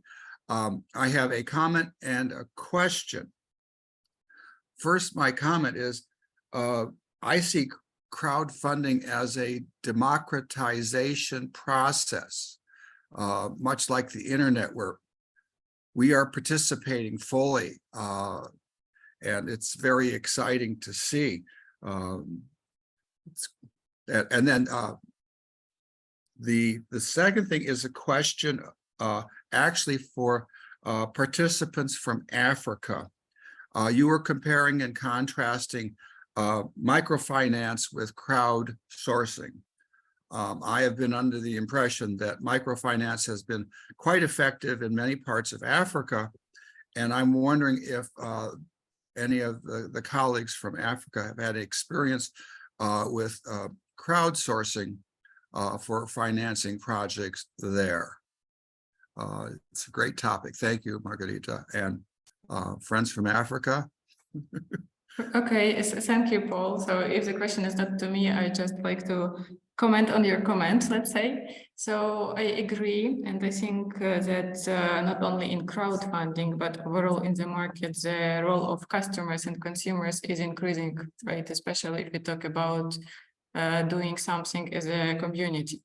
I have a comment and a question. First, my comment is, I see crowdfunding as a democratization process, much like the internet, where we are participating fully, and it's very exciting to see. And then the second thing is a question actually for participants from Africa. You were comparing and contrasting microfinance with crowdsourcing. I have been under the impression that microfinance has been quite effective in many parts of Africa, and I'm wondering if any of the colleagues from Africa have had experience with crowdsourcing for financing projects there. It's a great topic. Thank you, Margarita, and friends from Africa. Okay, thank you, Paul. So if the question is not to me, I just like to comment on your comment, let's say. So I agree, and I think that not only in crowdfunding, but overall in the market, the role of customers and consumers is increasing, right? Especially if we talk about doing something as a community.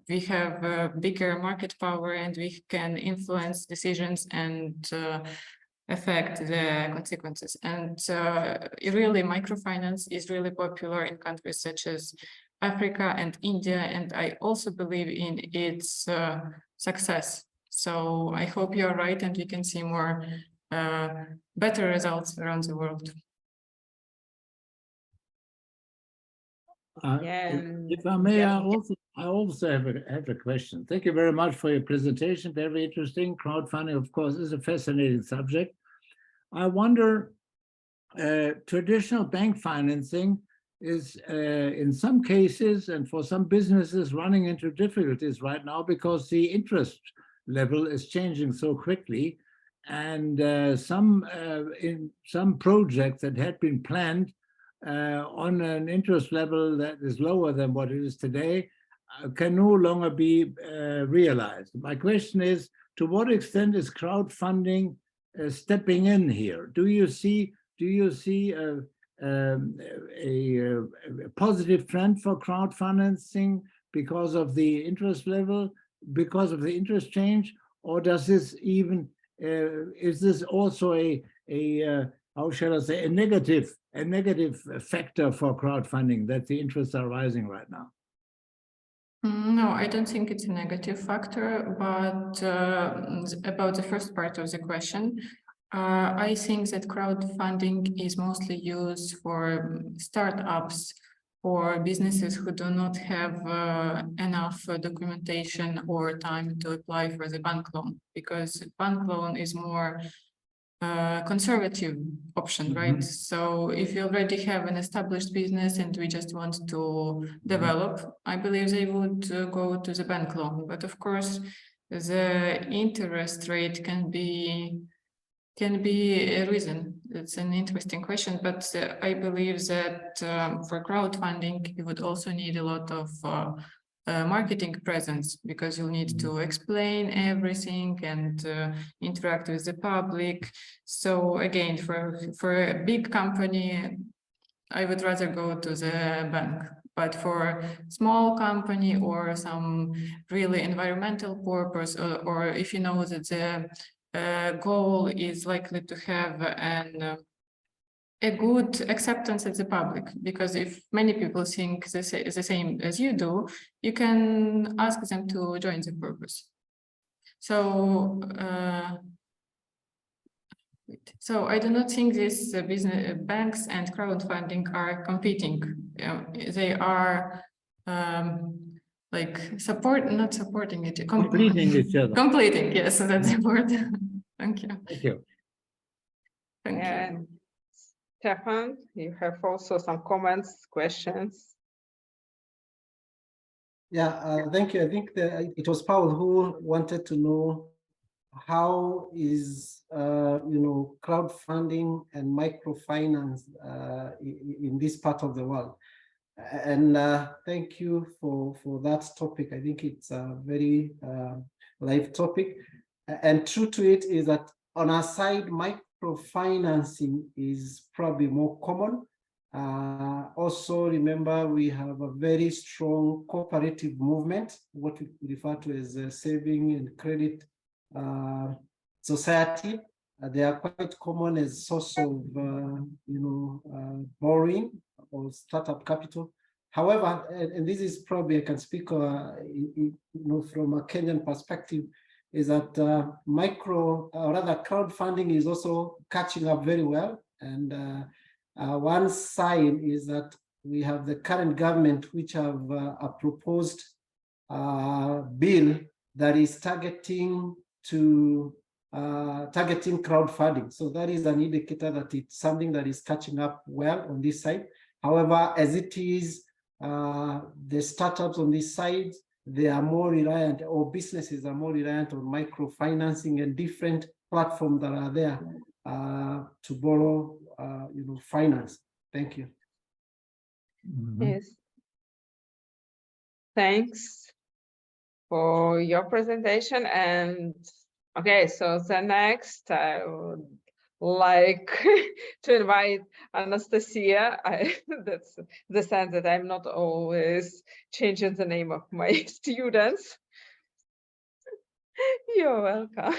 We have bigger market power and we can influence decisions and affect the consequences. And really microfinance is really popular in countries such as Africa and India, and I also believe in its success. So I hope you're right and we can see more better results around the world. If I may, I also have a question. Thank you very much for your presentation. Very interesting. Crowdfunding, of course, is a fascinating subject. I wonder, traditional bank financing is in some cases and for some businesses running into difficulties right now because the interest level is changing so quickly, and in some projects that had been planned on an interest level that is lower than what it is today can no longer be realized. My question is, to what extent is crowdfunding stepping in here? Do you see a positive trend for crowdfunding because of the interest level, because of the interest change, or does this even is this also a how shall I say, a negative factor for crowdfunding, that the interests are rising right now? No, I don't think it's a negative factor, but about the first part of the question, I think that crowdfunding is mostly used for startups or businesses who do not have enough documentation or time to apply for the bank loan, because bank loan is more conservative option, right? So if you already have an established business and we just want to develop, I believe they would go to the bank loan. But of course, the interest rate can be a reason. It's an interesting question, but I believe that for crowdfunding, you would also need a lot of marketing presence, because you'll need to explain everything and interact with the public. So again, for a big company, I would rather go to the bank. But for small company or some really environmental purpose, or if you know that the goal is likely to have a good acceptance at the public, because if many people think the same as you do, you can ask them to join the purpose. So, so I do not think these business banks and crowdfunding are competing. They are like not supporting it, completing each other. Completing, yes, that's the word. Thank you. Thank you. Thank you. Stefan, you have also some comments, questions? Yeah, thank you. I think it was Paul who wanted to know how is crowdfunding and microfinance in this part of the world. And thank you for that topic. I think it's a very live topic. And true to it is that on our side, microfinancing is probably more common Also, remember, we have a very strong cooperative movement, what we refer to as a saving and credit society. They are quite common as source of, borrowing or startup capital. However, and this is probably, I can speak, from a Kenyan perspective, is that rather crowdfunding is also catching up very well. And one sign is that we have the current government, which have a proposed bill that is targeting crowdfunding. So that is an indicator that it's something that is catching up well on this side. However, as it is, the startups on this side, they are more reliant, or businesses are more reliant on microfinancing and different platforms that are there to borrow, finance. Thank you. Yes. Thanks for your presentation. And okay, so the next I would like to invite Anastasia. That's the sense that I'm not always changing the name of my students. You're welcome.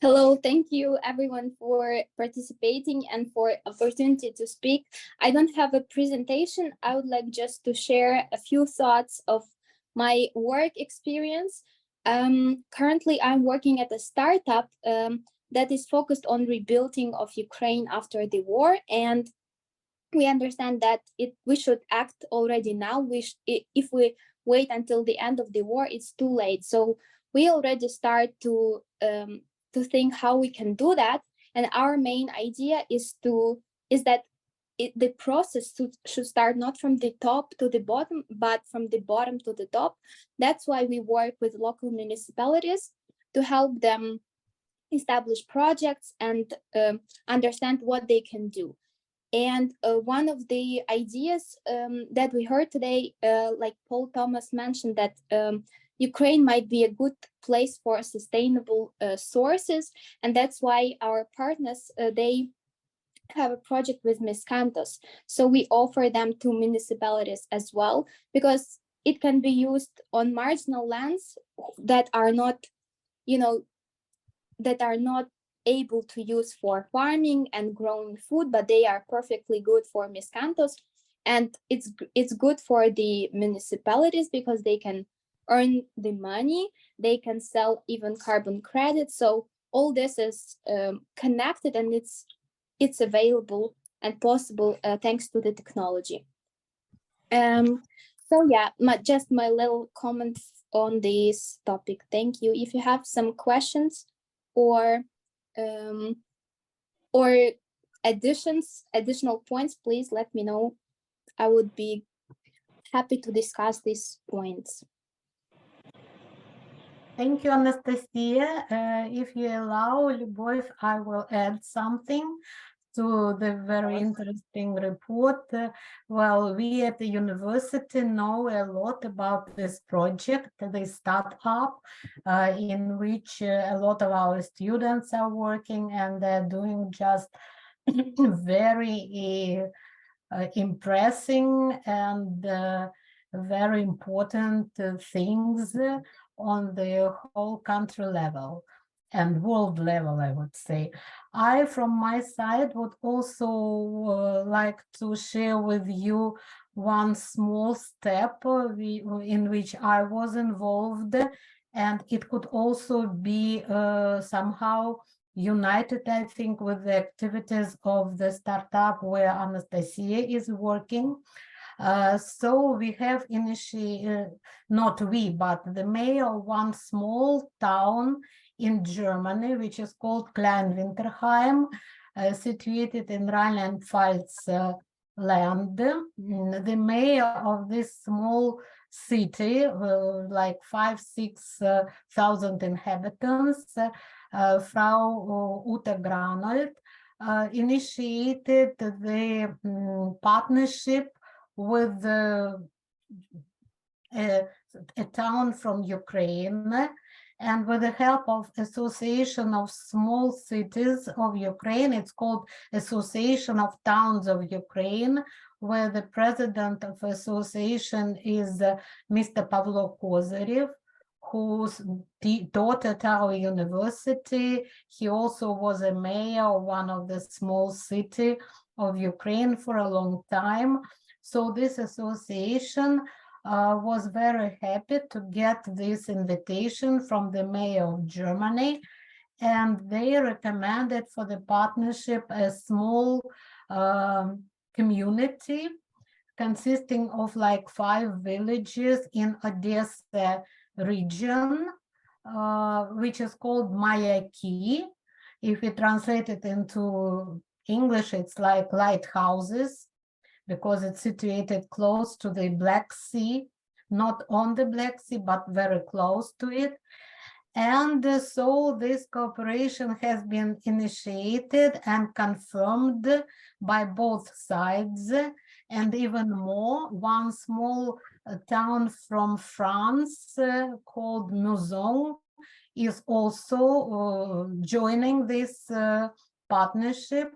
Hello, thank you everyone for participating and for opportunity to speak. I don't have a presentation. I would like just to share a few thoughts of my work experience. Currently, I'm working at a startup that is focused on rebuilding of Ukraine after the war, and we understand that we should act already now. If we wait until the end of the war, it's too late. So we already start to think how we can do that. And our main idea is that the process should start not from the top to the bottom, but from the bottom to the top. That's why we work with local municipalities to help them establish projects and understand what they can do. And one of the ideas that we heard today, like Paul Thomas mentioned, that Ukraine might be a good place for sustainable sources. And that's why our partners, they have a project with Miscanthus. So we offer them to municipalities as well, because it can be used on marginal lands that are not, able to use for farming and growing food, but they are perfectly good for Miscanthus. And it's good for the municipalities because they can earn the money, they can sell even carbon credits. So all this is connected, and it's available and possible thanks to the technology. So yeah, just my little comments on this topic. Thank you. If you have some questions or additional points, please let me know. I would be happy to discuss these points. Thank you, Anastasia. If you allow, Lyubov, I will add something to the very interesting report. Well, we at the university know a lot about this project, the startup, in which a lot of our students are working, and they're doing just very impressive and very important things on the whole country level and world level, I would say. I, from my side, would also like to share with you one small step in which I was involved, and it could also be somehow united, I think, with the activities of the startup where Anastasia is working. So we have initiated, not we, but the mayor of one small town in Germany, which is called Kleinwinterheim, situated in Rhineland-Pfalz land. The mayor of this small city, like 5,000-6,000 inhabitants, Frau Ute Granold, initiated the partnership with a town from Ukraine, And with the help of Association of Small Cities of Ukraine, it's called Association of Towns of Ukraine, where the president of association is Mr. Pavlo Kozyrev, who's taught at our university. He also was a mayor of one of the small city of Ukraine for a long time. So this association was very happy to get this invitation from the mayor of Germany, and they recommended for the partnership a small community consisting of like 5 villages in Odessa region, which is called Mayaki. If we translate it into English, it's like lighthouses, because it's situated close to the Black Sea, not on the Black Sea, but very close to it. And so this cooperation has been initiated and confirmed by both sides. And even more, one small town from France called Mouzon is also joining this partnership.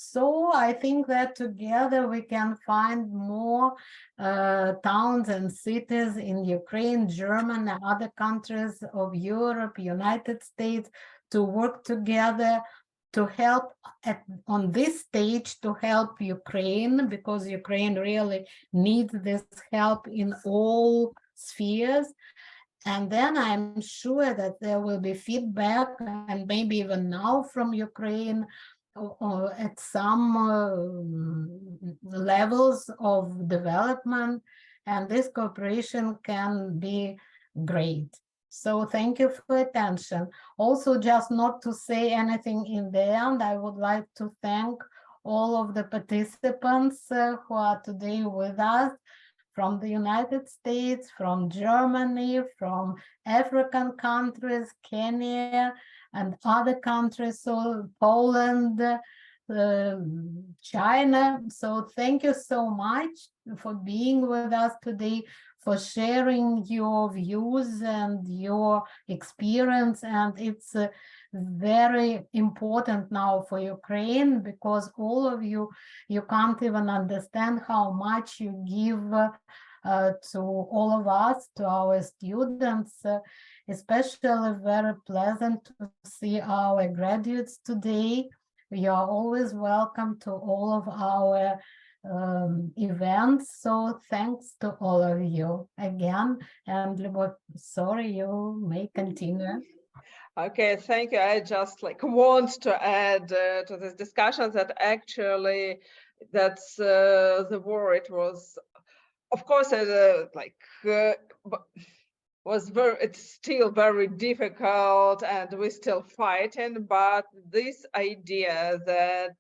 So I think that together we can find more towns and cities in Ukraine, Germany, and other countries of Europe, United States to work together to help on this stage to help Ukraine, because Ukraine really needs this help in all spheres. And then I'm sure that there will be feedback, and maybe even now from Ukraine, at some levels of development, and this cooperation can be great. So thank you for attention. Also, just not to say anything in the end, I would like to thank all of the participants who are today with us from the United States, from Germany, from African countries, Kenya, and other countries, so Poland, China. So thank you so much for being with us today, for sharing your views and your experience. And it's very important now for Ukraine, because all of you can't even understand how much you give to all of us, to our students. Especially very pleasant to see our graduates today. You are always welcome to all of our events. So thanks to all of you again. And Lyubov, sorry, you may continue. Okay, thank you. I just want to add to this discussion that actually that's the war. It was, of course, it's still very difficult, and we're still fighting, but this idea that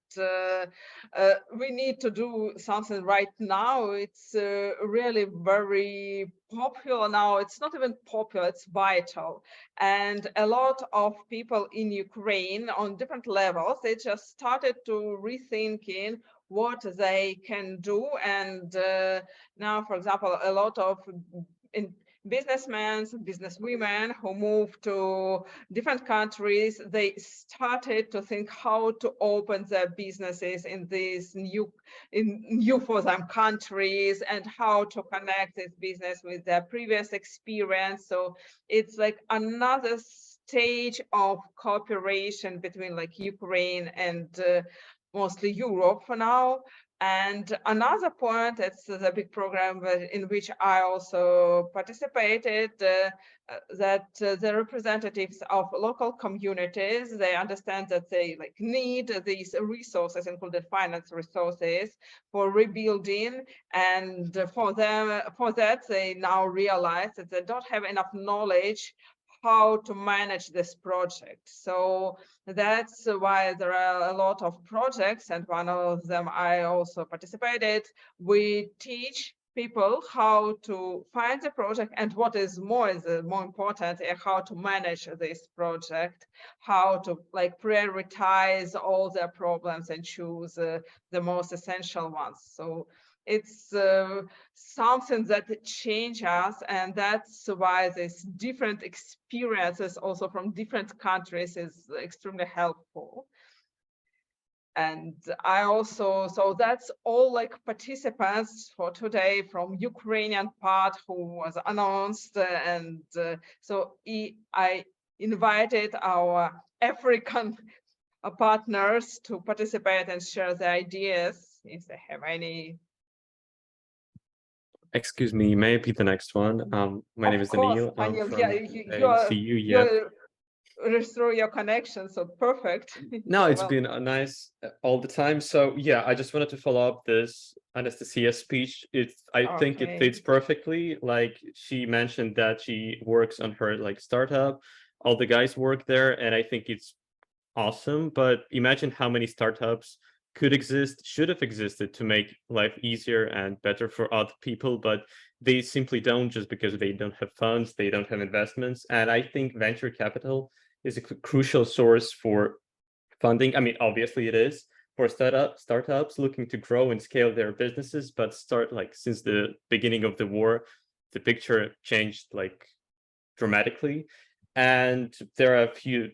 we need to do something right now, it's really very popular now. It's not even popular, it's vital. And a lot of people in Ukraine on different levels, they just started to rethinking what they can do. And now, for example, a lot of businessmen, businesswomen who moved to different countries, they started to think how to open their businesses in these new for them countries, and how to connect this business with their previous experience. So it's like another stage of cooperation between Ukraine and mostly Europe for now. And another point, it's the big program in which I also participated, that the representatives of local communities, they understand that they need these resources, including finance resources, for rebuilding. And for that, they now realize that they don't have enough knowledge how to manage this project. So that's why there are a lot of projects, and one of them I also participated. We teach people how to find the project, and what is more important, how to manage this project, how to prioritize all their problems and choose the most essential ones. So it's something that changes us, and that's why this different experiences also from different countries is extremely helpful. And I also, so that's all like participants for today from Ukrainian part who was announced, and so I invited our African partners to participate and share their ideas if they have any. Excuse me, may I repeat the next one? My name is Daniil. I'm Daniil, from yeah, ACU. you're through your connection, so perfect. No, So it's been a nice all the time. So yeah, I just wanted to follow up this Anastasia speech. I think it Okay. fits perfectly. Like she mentioned that she works on her like startup. All the guys work there, and I think it's awesome. But imagine how many startups could exist, should have existed to make life easier and better for other people, but they simply don't, just because they don't have funds, they don't have investments. And I think venture capital is a crucial source for funding. I mean, obviously it is for startups looking to grow and scale their businesses, but since the beginning of the war, the picture changed like dramatically. And there are a few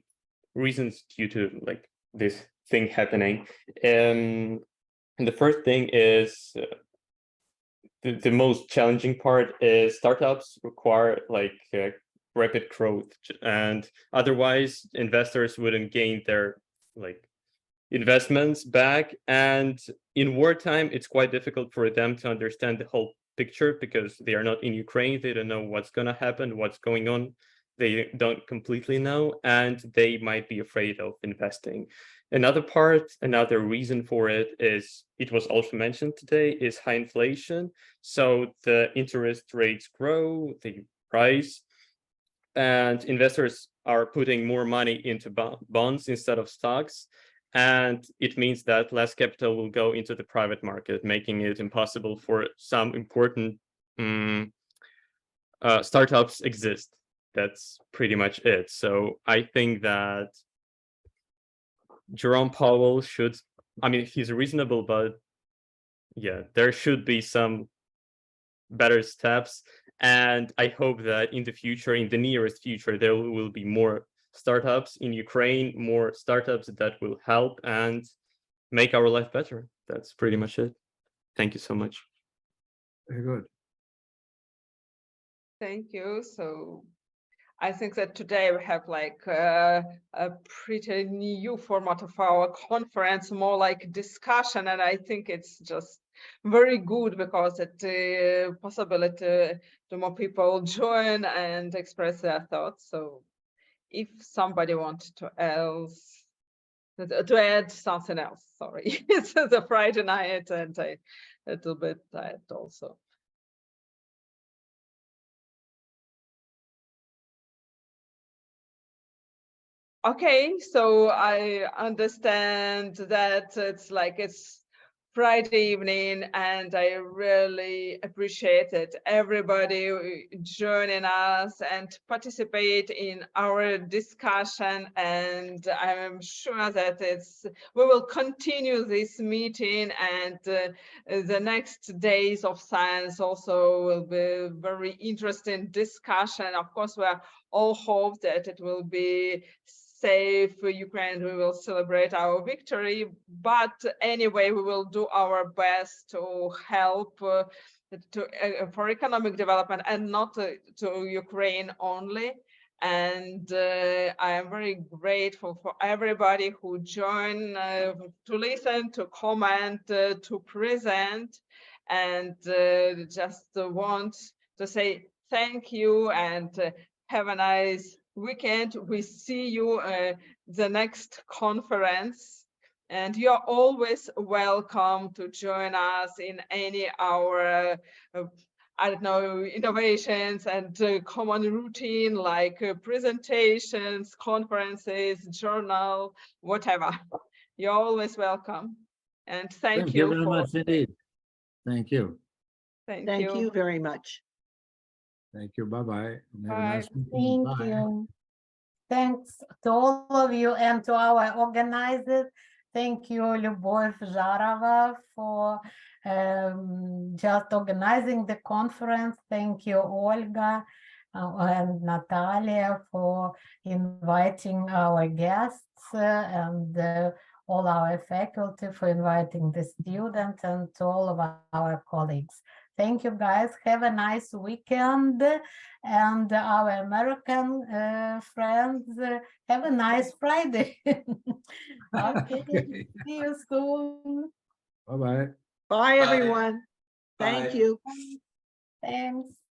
reasons due to like this thing happening. And the first thing is the most challenging part is startups require like rapid growth, and otherwise investors wouldn't gain their like investments back. And in wartime, it's quite difficult for them to understand the whole picture because they are not in Ukraine. They don't know what's going to happen, what's going on. They don't completely know, and they might be afraid of investing. Another reason for it is, it was also mentioned today, is high inflation. So the interest rates grow, they rise, and investors are putting more money into bonds instead of stocks. And it means that less capital will go into the private market, making it impossible for some important startups exist. That's pretty much it. So I think that Jerome Powell should, I mean, he's reasonable, but yeah, there should be some better steps. And I hope that in the future, in the nearest future, there will be more startups in Ukraine, more startups that will help and make our life better. That's pretty much it. Thank you so much. Very good. thank you. So I think that today we have like a pretty new format of our conference, more like discussion, and I think it's just very good because it possibility to more people join and express their thoughts. So if somebody wants to add something else, sorry, it's a Friday night and a little bit tired also. Okay, so I understand that it's Friday evening, and I really appreciate it. Everybody joining us and participate in our discussion, and I'm sure that we will continue this meeting, and the next days of science also will be very interesting discussion. Of course, we all hope that it will be safe for Ukraine. We will celebrate our victory, but anyway, we will do our best to help for economic development, and not to Ukraine only. And I am very grateful for everybody who joined to listen, to comment, to present, and just want to say thank you and have a nice weekend. We see you the next conference, and you're always welcome to join us in any our I don't know, innovations and common routine like presentations, conferences, journal, whatever. You're always welcome. And thank you very much indeed. Thank you. Thank Thank you. you very much. Thank you. Bye-bye. Have a Bye. nice weekend. Thank Bye. you. Thanks to all of you and to our organizers. Thank you, Lyubov Zharova, for just organizing the conference. Thank you, Olga and Natalia, for inviting our guests and all our faculty for inviting the students, and to all of our colleagues. Thank you, guys. Have a nice weekend. And our American friends, have a nice Friday. Okay, see you soon. Bye-bye. Bye, everyone. Thank you. Thanks.